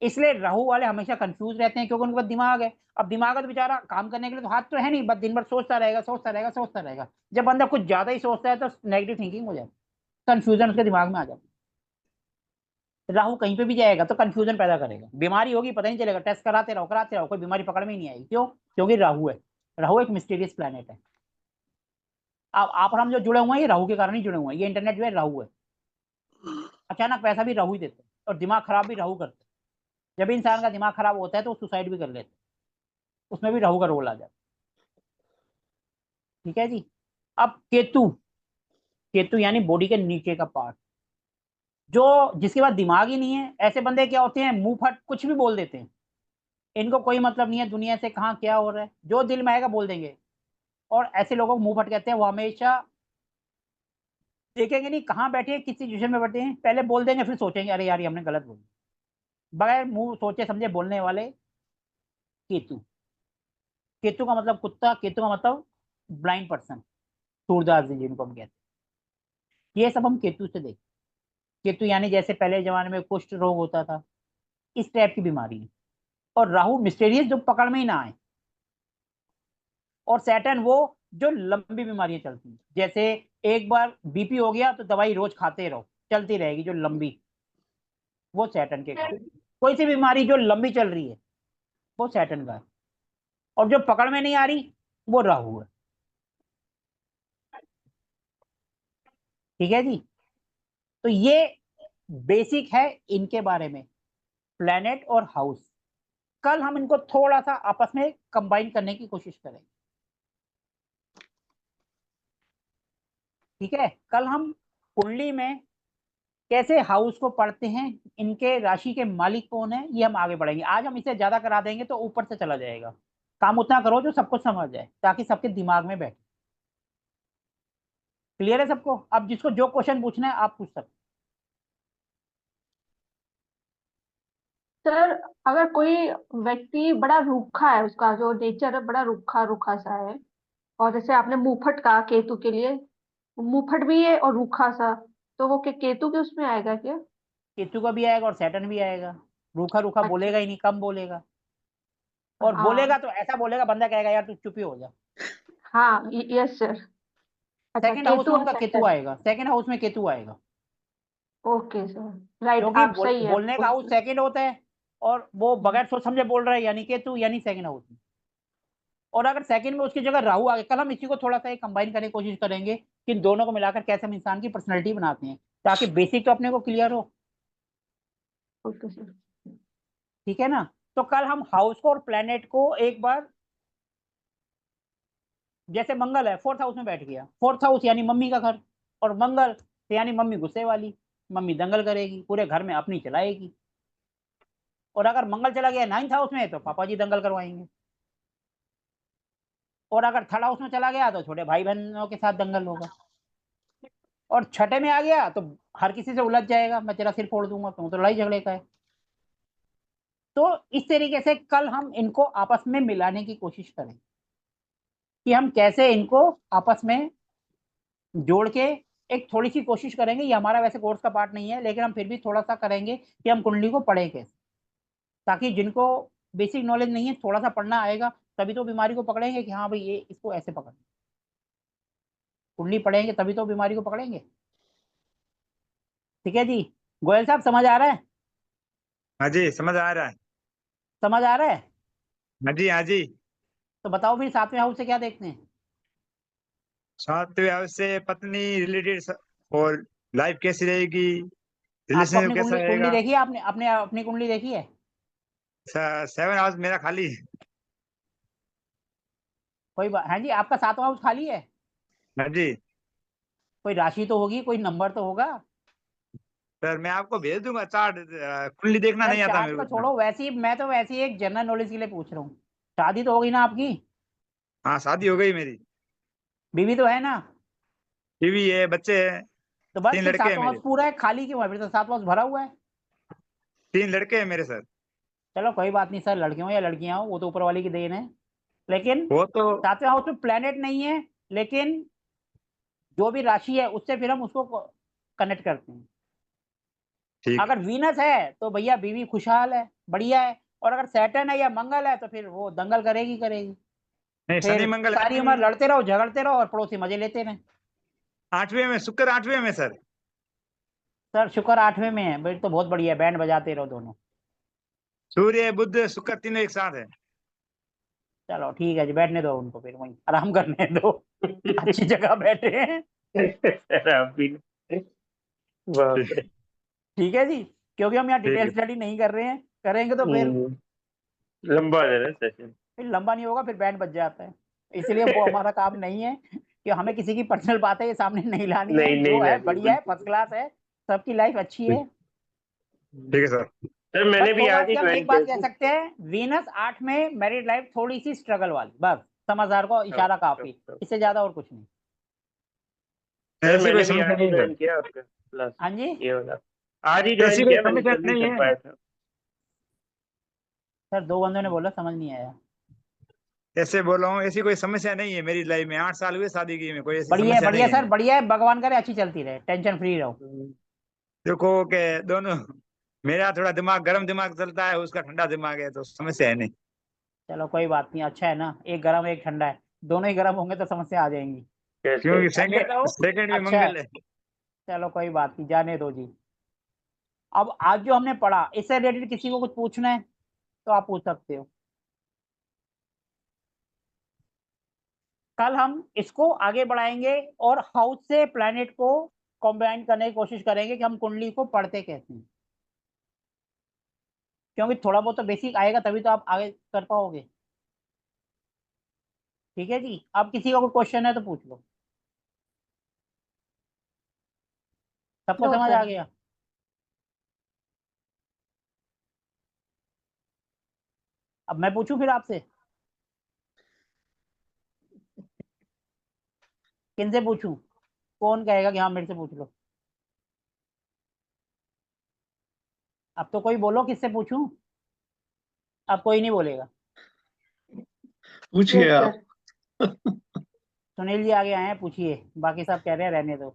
इसलिए राहु वाले हमेशा कंफ्यूज रहते हैं, क्योंकि उनके पास दिमाग है। अब दिमाग है तो बेचारा काम करने के लिए तो हाथ तो है नहीं, बस दिन भर सोचता रहेगा सोचता रहेगा सोचता रहेगा। जब बंदा कुछ ज्यादा ही सोचता है तो नेगेटिव थिंकिंग हो जाती है, कंफ्यूजन उसके दिमाग में आ जाता है। राहु कहीं पे भी जाएगा तो कंफ्यूजन पैदा करेगा, बीमारी होगी पता नहीं चलेगा, टेस्ट कराते रहो, कोई बीमारी पकड़ में ही नहीं आएगी। क्यों? क्योंकि राहु है। राहु एक मिस्टीरियस प्लैनेट है। अब आप और हम जो जुड़े हुए हैं ये राहु के कारण ही जुड़े हुए हैं। ये इंटरनेट जो है राहु है। अचानक पैसा भी राहु ही देते हैं और दिमाग खराब भी राहु करते हैं। जब इंसान का दिमाग खराब होता है तो वो सुसाइड भी कर लेते हैं, उसमें भी राहु का रोल आ जाता है। ठीक है जी। अब केतु, केतु यानी बॉडी के नीचे का पार्ट, जो जिसके पास दिमाग ही नहीं है। ऐसे बंदे क्या होते हैं, मुंह फट कुछ भी बोल देते हैं, इनको कोई मतलब नहीं है दुनिया से कहाँ क्या हो रहा है, जो दिल में आएगा बोल देंगे। और ऐसे लोगों को मुंह फट कहते हैं। वो हमेशा देखेंगे नहीं कहाँ बैठे हैं, किस सिचुएशन में बैठे हैं, पहले बोल देंगे फिर सोचेंगे अरे यार ये हमने गलत बोला। बगैर मुंह सोचे समझे बोलने वाले केतु। केतु का मतलब कुत्ता, केतु का मतलब ब्लाइंड पर्सन, सूरदास जी जिनको हम कहते हैं। ये सब हम केतु से देखते। केतु यानी जैसे पहले जमाने में कुष्ठ रोग होता था, इस टाइप की बीमारी है। और राहु मिस्टेरियस, जो पकड़ में ही ना आए। और सैटर्न वो जो लंबी बीमारियां चलती हैं, जैसे एक बार बीपी हो गया तो दवाई रोज खाते रहो, चलती रहेगी जो लंबी, वो सैटर्न के कारण। कोई सी बीमारी जो लंबी चल रही है वो सैटर्न का है। और जो पकड़ में नहीं आ रही वो राहु है। ठीक है जी। तो ये बेसिक है इनके बारे में, प्लैनेट और हाउस। कल हम इनको थोड़ा सा आपस में कंबाइन करने की कोशिश करेंगे। ठीक है, कल हम कुंडली में कैसे हाउस को पढ़ते हैं, इनके राशि के मालिक कौन है, ये हम आगे बढ़ेंगे। आज हम इसे ज्यादा करा देंगे तो ऊपर से चला जाएगा। काम उतना करो जो सबको समझ जाए, ताकि सबके दिमाग में बैठे। क्लियर है सबको? अब जिसको जो क्वेश्चन पूछना है आप पूछ सकते सर, अगर कोई व्यक्ति बड़ा रूखा है, उसका जो नेचर है बड़ा रूखा रूखा सा है, और जैसे आपने मुंहफट कहा केतु के लिए, मुंहफट भी है और रूखा सा, तो वो केतु के उसमें आएगा क्या? केतु का भी आएगा और सैटर्न भी आएगा। रूखा रूखा अच्छा। बोलेगा ही नहीं, कम बोलेगा। और बोलेगा हाँ। तो ऐसा बोलेगा बंदा कहेगा यार तू चुप ही हो जा। हाँ, यस सर। अच्छा, सेकंड हाउस केतु में और उनका केतु सैटर्न। आएगा, सेकंड हाउस में केतु आएगा। ओके सर, राइट, क्योंकि आप सही है। बोलने का हाउस सेकंड होता है, और वो हम्म। बगैर सोच समझे बोल रहा है, यानी केतु, यानी सेकंड हाउस में। और अगर सेकंड में उसकी जगह राहु आ गया, कल हम इसी को थोड़ा सा कंबाइन करने की कोशिश करेंगे कि इन दोनों को मिलाकर कैसे हम इंसान की पर्सनैलिटी बनाते हैं, ताकि बेसिक तो अपने को क्लियर हो। Okay sir. ठीक है ना? तो कल हम हाउस को और प्लेनेट को एक बार, जैसे मंगल है फोर्थ हाउस में बैठ गया, फोर्थ हाउस यानी मम्मी का घर, और मंगल यानी मम्मी गुस्से वाली, मम्मी दंगल करेगी, पूरे घर में अपनी चलाएगी। और अगर मंगल चला गया नाइन्थ हाउस में तो पापा जी दंगल करवाएंगे। और अगर थर्ड हाउस में चला गया तो छोटे भाई बहनों के साथ दंगल होगा। और छठे में आ गया तो हर किसी से उलझ जाएगा, मैं तेरा सिर फोड़ दूंगा, तुम तो लड़ाई झगड़े का है। तो इस तरीके से कल हम इनको आपस में मिलाने की कोशिश करें कि हम कैसे इनको आपस में जोड़ के एक थोड़ी सी कोशिश करेंगे। ये हमारा वैसे कोर्स का पार्ट नहीं है, लेकिन हम फिर भी थोड़ा सा करेंगे कि हम कुंडली को पढ़े कैसे, ताकि जिनको बेसिक नॉलेज नहीं है थोड़ा सा पढ़ना आएगा, तभी तो बीमारी को पकड़ेंगे कि हाँ भाई ये इसको ऐसे पकड़। कुंडली पढ़ेंगे तभी तो बीमारी को पकड़ेंगे। ठीक है जी। गोयल साहब समझ आ रहा है? हाँ जी समझ आ रहा है। समझ आ रहा है? हाँ जी हाँ जी। तो बताओ फिर सातवें हाउस से क्या देखते हैं? सातवें हाउस से पत्नी रिलेटेड और लाइफ कैसी रहेगी, आपको रिलेशनशिप अपनी कैसा कुंडली कुंडली रहेगा। देखी है? आपने अपने अपनी कुंडली देखी है? सेवन हाउस मेरा खाली है। कोई बात, हाँ जी, आपका सातवां हाउस खाली है। हाँ जी। कोई राशि तो होगी, कोई नंबर तो होगा। सर मैं आपको भेज दूंगा चार्ट, कुंडली देखना सर नहीं आता चार्ट मेरे का को इतना। छोड़ो, मैं तो वैसे ही एक जनरल नॉलेज के लिए पूछ रहा हूँ। शादी तो होगी ना आपकी? हाँ शादी हो गई मेरी, बीवी तो है ना? बीवी है, बच्चे हैं, तो बस 3 फिर लड़के हैं सातवां हाउस मेरे, पूरा है, खाली क्यों है फिर? तो सातवां हाउस भरा हुआ है। 3 लड़के हैं मेरे सर। चलो कोई बात नहीं सर, लड़के हो या लड़कियां हो वो तो ऊपर वाले की देन है। लेकिन वो तो सातवें हाउस में प्लेनेट नहीं है, लेकिन जो भी राशि है उससे फिर हम उसको कनेक्ट करते हैं। ठीक। अगर वीनस है तो भैया बीवी खुशहाल है, बढ़िया है। और अगर सैटर्न है या मंगल है तो फिर वो दंगल करेगी करेगी। नहीं, शनि फिर मंगल सारी उम्र लड़ते रहो, झगड़ते रहो और पड़ोसी मजे लेते रहे। 8वें में, शुक्र 8वें में सर। सर शुक्र 8वें में है, फिर तो बहुत बढ़िया है, बैंड बजाते रहो दोनों। सूर्य बुध शुक्र तीनों एक साथ है। चलो ठीक है जी, बैठने दो उनको, फिर वहीं आराम करने दो। अच्छी जगह बैठे हैं। सर आप भी बाप रे। ठीक है जी, क्योंकि हम यहाँ ठीक डिटेल है। स्टडी नहीं कर रहे हैं, करेंगे तो लंबा हो जाएगा सेशन। फिर लंबा नहीं होगा, फिर बैंड बज जाता है। इसलिए वो हमारा काम नहीं है कि हमें किसी की पर्सनल बातें ये सामने नहीं लानी है। नहीं नहीं जो है लानी बढ़िया है, बिल्कुल। फर्स्ट क्लास है, सबकी लाइफ अच्छी है। ठीक है सर। सर बस मैंने भी थोड़ा आज ही सी हम ज्वाइन एक किया बात कह था। सकते हैं, वीनस 8 में मैरिड लाइफ थोड़ी सी स्ट्रगल वाली, बस समझदार को इशारा काफी, इससे ज्यादा और कुछ नहीं। सर ऐसी कोई मैंने भी समस्या आज ही नहीं है ज्वाइन सर। किया आपका क्लास, हाँ जी ये वाला आज ही ज्वाइन ऐसी कोई किया मैंने, समस्या कल नहीं नहीं कर है। पाया था। सर, दो बंदों ने बोला, समझ नहीं आया। ऐसे बोल रहा हूँ, ऐसी कोई समस्या नहीं है मेरी लाइफ में, 8 साल हुए शादी की में, कोई ऐसी बढ़िया है समस्या बढ़िया नहीं सर, है। बढ़िया है, भगवान करे अच्छी चलती रहे, टेंशन फ्री रहो। देखो के दोनों, मेरा थोड़ा दिमाग गर्म दिमाग चलता है, उसका ठंडा दिमाग है, तो समस्या है नहीं। चलो कोई बात नहीं, अच्छा है ना, एक गर्म एक ठंडा है, दोनों ही गर्म होंगे तो समस्या आ जाएंगी। कैसे? क्योंकि रहने सेकंड दो, सेकंड में अच्छा है। मंगल है। चलो कोई बात नहीं, जाने दो जी। अब आज जो हमने पढ़ा, इससे रिलेटेड किसी को कुछ पूछना है तो आप पूछ सकते हो। कल हम इसको आगे बढ़ाएंगे और हाउस से प्लैनेट को कॉम्बाइन करने की कोशिश करेंगे कि हम कुंडली को पढ़ते कैसे हैं। क्योंकि थोड़ा बहुत तो बेसिक आएगा, तभी तो आप आगे कर पाओगे। ठीक है जी, अब किसी का कोई क्वेश्चन है तो पूछ लो। सबको नो समझ आ सर। गया? अब मैं पूछूं फिर आपसे, किनसे पूछूं? कौन कहेगा कि हाँ मेरे से पूछ लो? अब तो कोई बोलो, किससे पूछूं? अब कोई नहीं बोलेगा। पूछिए यस आप। सर। सुनील जी आगे आए हैं, पूछिए, बाकी सब कह रहे हैं रहने दो।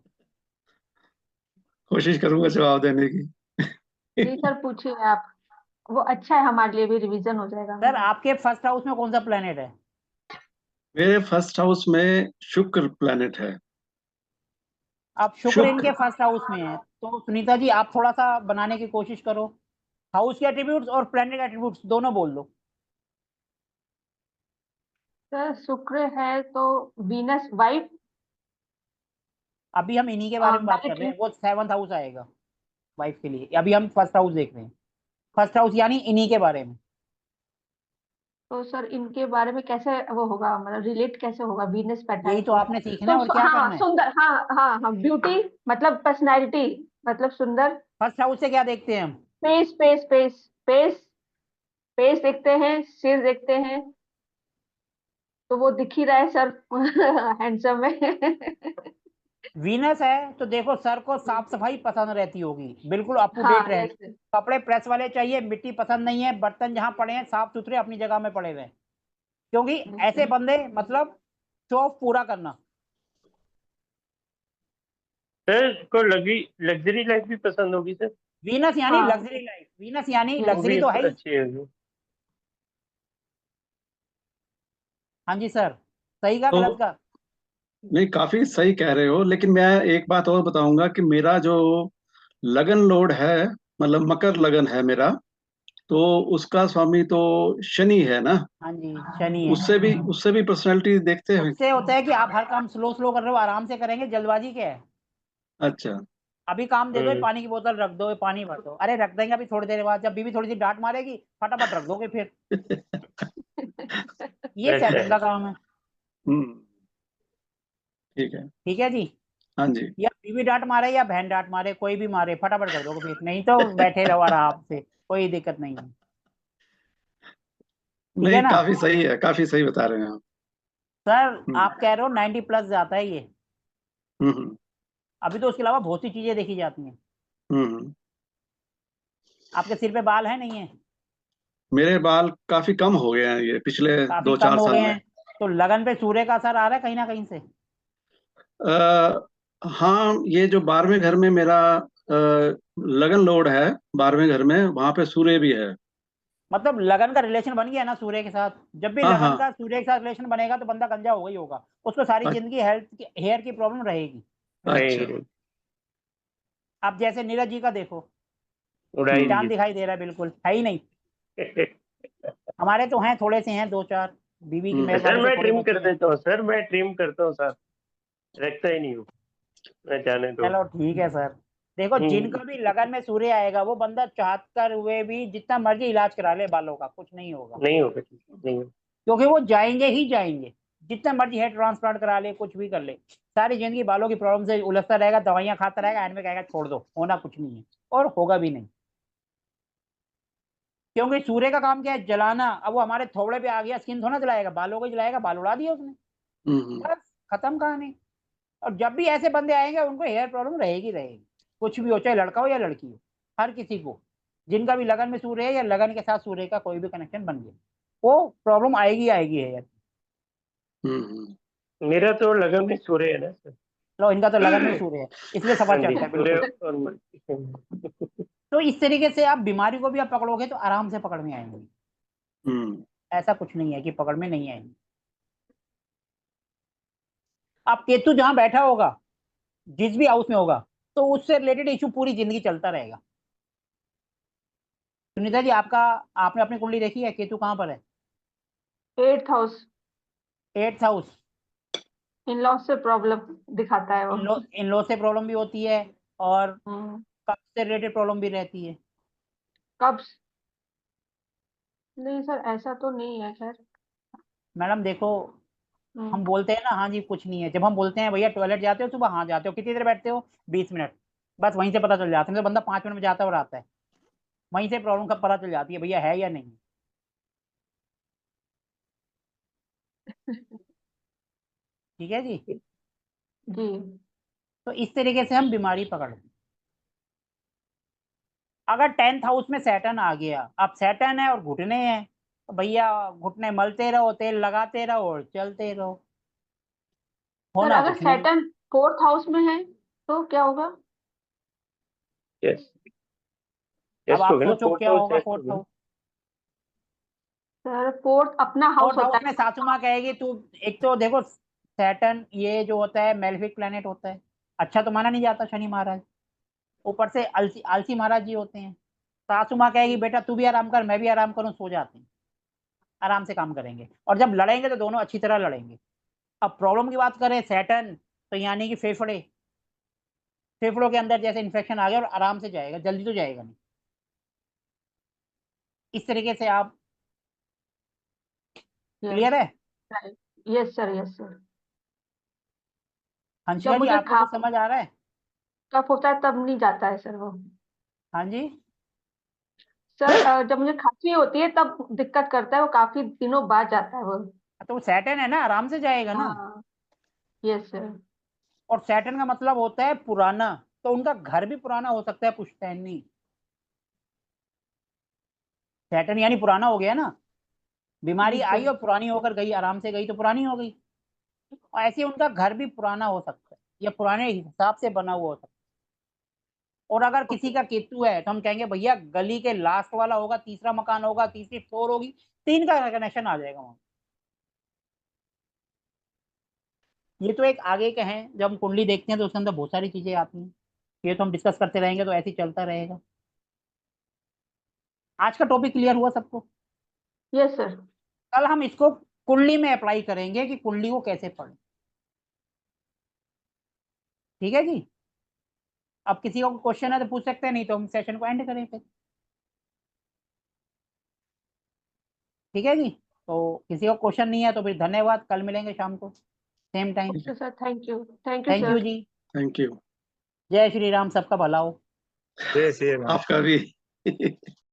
कोशिश करूंगा जवाब देने की। जी सर पूछिए आप। वो अच्छा है, हमारे लिए भी रिवीजन हो जाएगा सर हमारा। आपके फर्स्ट हाउस में कौन सा प्लेनेट है? मेरे फर्स्ट हाउस में शुक्र प्लैनेट है। अब शुक्र इनके शुक्र। फर्स्ट हाउस में है, तो सुनीता जी आप थोड़ा सा बनाने की कोशिश करो। हाउस के एट्रीब्यूट्स और प्लेनेट एट्रीब्यूट्स दोनों बोल दो। सर शुक्र है तो वीनस वाइफ। अभी हम इन्हीं के बारे में बात कर रहे मैरिटल। हैं, वो 7th हाउस आएगा वाइफ के लिए। अभी हम फर्स्ट हाउस देख रहे हैं, फर्स्ट हाउस यानी इन्हीं के बारे में। तो सर इनके बारे में कैसे वो होगा, मतलब रिलेट कैसे होगा वीनस यही पैटर्न तो से? आपने सीखना है, तो और क्या हाँ करना है। सुंदर, हाँ हाँ हाँ, ब्यूटी मतलब पर्सनैलिटी, मतलब सुंदर। फर्स्ट हाउस से क्या देखते हैं हम? Face face face face face देखते हैं, सिर देखते हैं, तो वो दिख ही रहा है सर। हैंडसम है। वीनस है तो देखो, सर को साफ सफाई पसंद रहती होगी, बिल्कुल अप टू डेट हाँ रहना। यस। कपड़े प्रेस वाले चाहिए, मिट्टी पसंद नहीं है, बर्तन जहां पड़े हैं साफ सुथरे अपनी जगह में पड़े हुए हैं। क्योंकि ऐसे बंदे मतलब शो ऑफ पूरा करना। सर को लगी लग्जरी लाइफ भी पसंद होगी सर। वीनस यानी हाँ लग्जरी लाइफ, वीनस यानी वो लग्जरी भी तो है ही। अच्छी है। हाँ जी सर, सही का तो गलत का? नहीं, काफी सही कह रहे हो, लेकिन मैं एक बात और बताऊंगा कि मेरा जो लगन लोड है, मतलब मकर लगन है मेरा, तो उसका स्वामी तो शनि है ना। हाँ जी, शनि है। उससे भी पर्सनैलिटी देखते हैं। उससे होता है कि आप हर काम स्लो स्लो कर रहे हो, आराम से करेंगे, जल्दबाजी क्या है। अच्छा। अभी काम दे दो, ये हम्म। पानी की बोतल रख दो, ये पानी भर दो, अरे रख देंगे, अभी थोड़ी देर बाद जब बीवी थोड़ी सी डांट मारेगी फटाफट रख दोगे फिर। ये ऐसा सैटर्न है। का काम है। हम्म। ठीक है। ठीक है जी। हाँ जी। या बीवी डांट मारे या बहन डांट मारे, कोई भी मारे फटाफट कर दो फिर, नहीं तो बैठे रहो आराम से, कोई दिक्कत नहीं है। ठीक है नहीं, ना काफी सही है, काफी सही बता रहे हैं आप। सर? हम्म आप कह रहे हो 90 प्लस जाता है ये, हम्म अभी तो उसके अलावा बहुत सी चीजें देखी जाती हैं। हम्म। आपके सिर पे बाल है नहीं है? मेरे बाल काफी कम हो गए हैं ये पिछले काफी दो कम चार हो गए साल में। हैं, तो लगन पे सूर्य का असर आ रहा है कहीं ना कहीं से। आ, हाँ, ये जो 12वें घर में मेरा लगन लोड है, 12वें घर में वहां पे सूर्य भी है। मतलब लगन का रिलेशन बन गया ना सूर्य के साथ, जब भी हाँ लगन हाँ। का सूर्य के साथ रिलेशन बनेगा तो बंदा गंजा होगा ही होगा, उसको सारी अ- जिंदगी हेल्थ हेयर की प्रॉब्लम रहेगी। अच्छा। रहेगी आप जैसे नीरज जी का देखो, उड़ाई चांद जी। दिखाई दे रहा है, बिल्कुल है ही नहीं। हमारे तो हैं, थोड़े से हैं, दो चार, बीवी की हम्म सर मेहरबानी से मैं थोड़े ट्रिम बचे कर हैं। देता हूँ, सर मैं ट्रिम करता हूँ सर, रखता ही नहीं हूँ, मैं जाने दो। चलो ठीक है सर। देखो हम्म, जिनका भी लगन में सूर्य आएगा वो बंदा चाहत कर हुए भी जितना मर्जी इलाज करा ले बालों का, कुछ नहीं होगा, नहीं होगा, नहीं होगा। क्योंकि वो जाएंगे ही जाएंगे। जितना मर्जी हेयर ट्रांसप्लांट करा ले, कुछ भी कर ले, सारी जिंदगी बालों की प्रॉब्लम से उलझता रहेगा, दवाइयां खाता रहेगा, एंड में कहेगा छोड़ दो, होना कुछ नहीं है, और होगा भी नहीं। क्योंकि सूर्य का काम क्या है? जलाना। अब वो हमारे थोबड़े पे आ गया, स्किन थोड़ा जलाएगा, बालों को ही जलाएगा, बाल उड़ा दिया उसने, हम्म। बस खत्म कहानी। और जब भी ऐसे बंदे आएंगे उनको हेयर प्रॉब्लम रहेगी रहेगी, कुछ भी हो, चाहे लड़का हो या लड़की हो, हर किसी को, जिनका भी लगन में सूर्य है या लगन के साथ सूर्य का कोई भी कनेक्शन बन गया, वो प्रॉब्लम आएगी आएगी हेयर। मेरा तो लगन में सूर्य है ना सर। लो, इनका तो लगन में सूर्य है, इसलिए हाँ सफर जी, चढ़ता है सूर्य बिल्कुल। और तो इस तरीके से आप बीमारी को भी आप पकड़ोगे तो आराम से पकड़ में आएंगे, हम्म ऐसा कुछ नहीं है कि पकड़ में नहीं आएंगे। आप केतु जहां बैठा होगा, जिस भी हाउस में होगा, तो उससे रिलेटेड इशू पूरी जिंदगी चलता रहेगा। सुनीता जी, आपका, आपने अपनी कुंडली देखी है, केतु कहाँ पर है? 8th house. 8th house. In law से प्रॉब्लम दिखाता है वो। इन लॉ से प्रॉब्लम भी होती है, और हम्म, कब्ज से रिलेटेड प्रॉब्लम भी रहती है। कब्ज। नहीं सर, ऐसा तो नहीं है खैर। मैडम देखो, हम हम्म, बोलते हैं ना हाँ जी कुछ नहीं है, जब हम बोलते हैं भैया टॉयलेट जाते हो सुबह, हाँ जाते हो, कितनी देर बैठते हो? 20 मिनट, बस वहीं से पता चल जाता है, तो बंदा 5 मिनट में जाता है और आता है, वहीं से प्रॉब्लम का पता चल जाती है भैया है या नहीं। ठीक है जी। जी। तो इस तरीके से हम बीमारी पकड़ लें। अगर 10th हाउस में सैटर्न आ गया, अब सैटर्न है और घुटने हैं, तो भैया घुटने मलते रहो, तेल लगाते रहो और चलते रहो, सर होना अगर कुछ नहीं। सैटर्न 4th हाउस में है तो क्या होगा? यस, अब यस हो आप गया ना, सोचो फोर्थ क्या हाउस होगा यस हो फोर्थ गया ना। हाउस। सर 4th अपना हाउस फोर्थ होता हाउस है। में सासू माँ कहेगी तू, एक तो देखो सैटर्न ये जो होता है मेलेफिक प्लेनेट होता है, अच्छा तो माना नहीं जाता शनि महाराज, ऊपर से आलसी आलसी महाराज जी होते हैं। सासू माँ कहेगी बेटा तू भी आराम कर, मैं भी आराम करूं, सो जाते हैं, आराम से काम करेंगे, और जब लड़ेंगे तो दोनों अच्छी तरह लड़ेंगे। अब प्रॉब्लम की बात करें सैटर्न, तो यानी कि फेफड़े, फेफड़ों के अंदर जैसे इन्फेक्शन आ गया और आराम से जाएगा, जल्दी तो जाएगा नहीं। इस तरीके से आप, क्लियर यस। है? Yes sir, yes sir. Hansika जब जी मुझे आपको कुछ समझ आ रहा है? कफ होता है तब नहीं जाता है सर वो। हाँ जी। सर जब मुझे खांसी होती है तब दिक्कत करता है, वो काफी दिनों बाद जाता है वो। तो वो सैटर्न है ना, आराम से जाएगा ना। हाँ। Yes sir. और सैटर्न का मतलब होता है पुराना, तो उनका घर भी पुराना हो सकता है पुश्तैनी। सैटर्न यानी पुराना हो गया ना, बीमारी जी आई सर। और पुरानी होकर गई, आराम से गई तो पुरानी हो गई। और ऐसे उनका घर भी पुराना हो सकता है, या पुराने हिसाब से बना हुआ हो सकता है। और अगर किसी ओके। का केतु है तो हम कहेंगे भैया गली के लास्ट वाला होगा, तीसरा मकान होगा, तीसरी फ्लोर होगी, 3 का कनेक्शन आ जाएगा वहां। ये तो एक आगे के हैं, जब हम कुंडली देखते हैं तो उसके अंदर बहुत सारी चीजें आती हैं, ये तो हम डिस्कस करते रहेंगे तो ऐसे ही चलता रहेगा। आज का टॉपिक क्लियर हुआ सबको? Yes sir. कल हम इसको कुंडली में अप्लाई करेंगे कि कुंडली को कैसे पढ़ें। ठीक है जी। अब किसी को क्वेश्चन है तो पूछ सकते हैं, नहीं तो हम सेशन को एंड करें फिर। ठीक है जी। तो किसी को क्वेश्चन नहीं है तो फिर धन्यवाद, कल मिलेंगे शाम को same time. Okay sir, thank you. Thank you thank you sir. जी। Thank you. जय श्री राम, सबका भला हो। जय श्री राम। आपका भी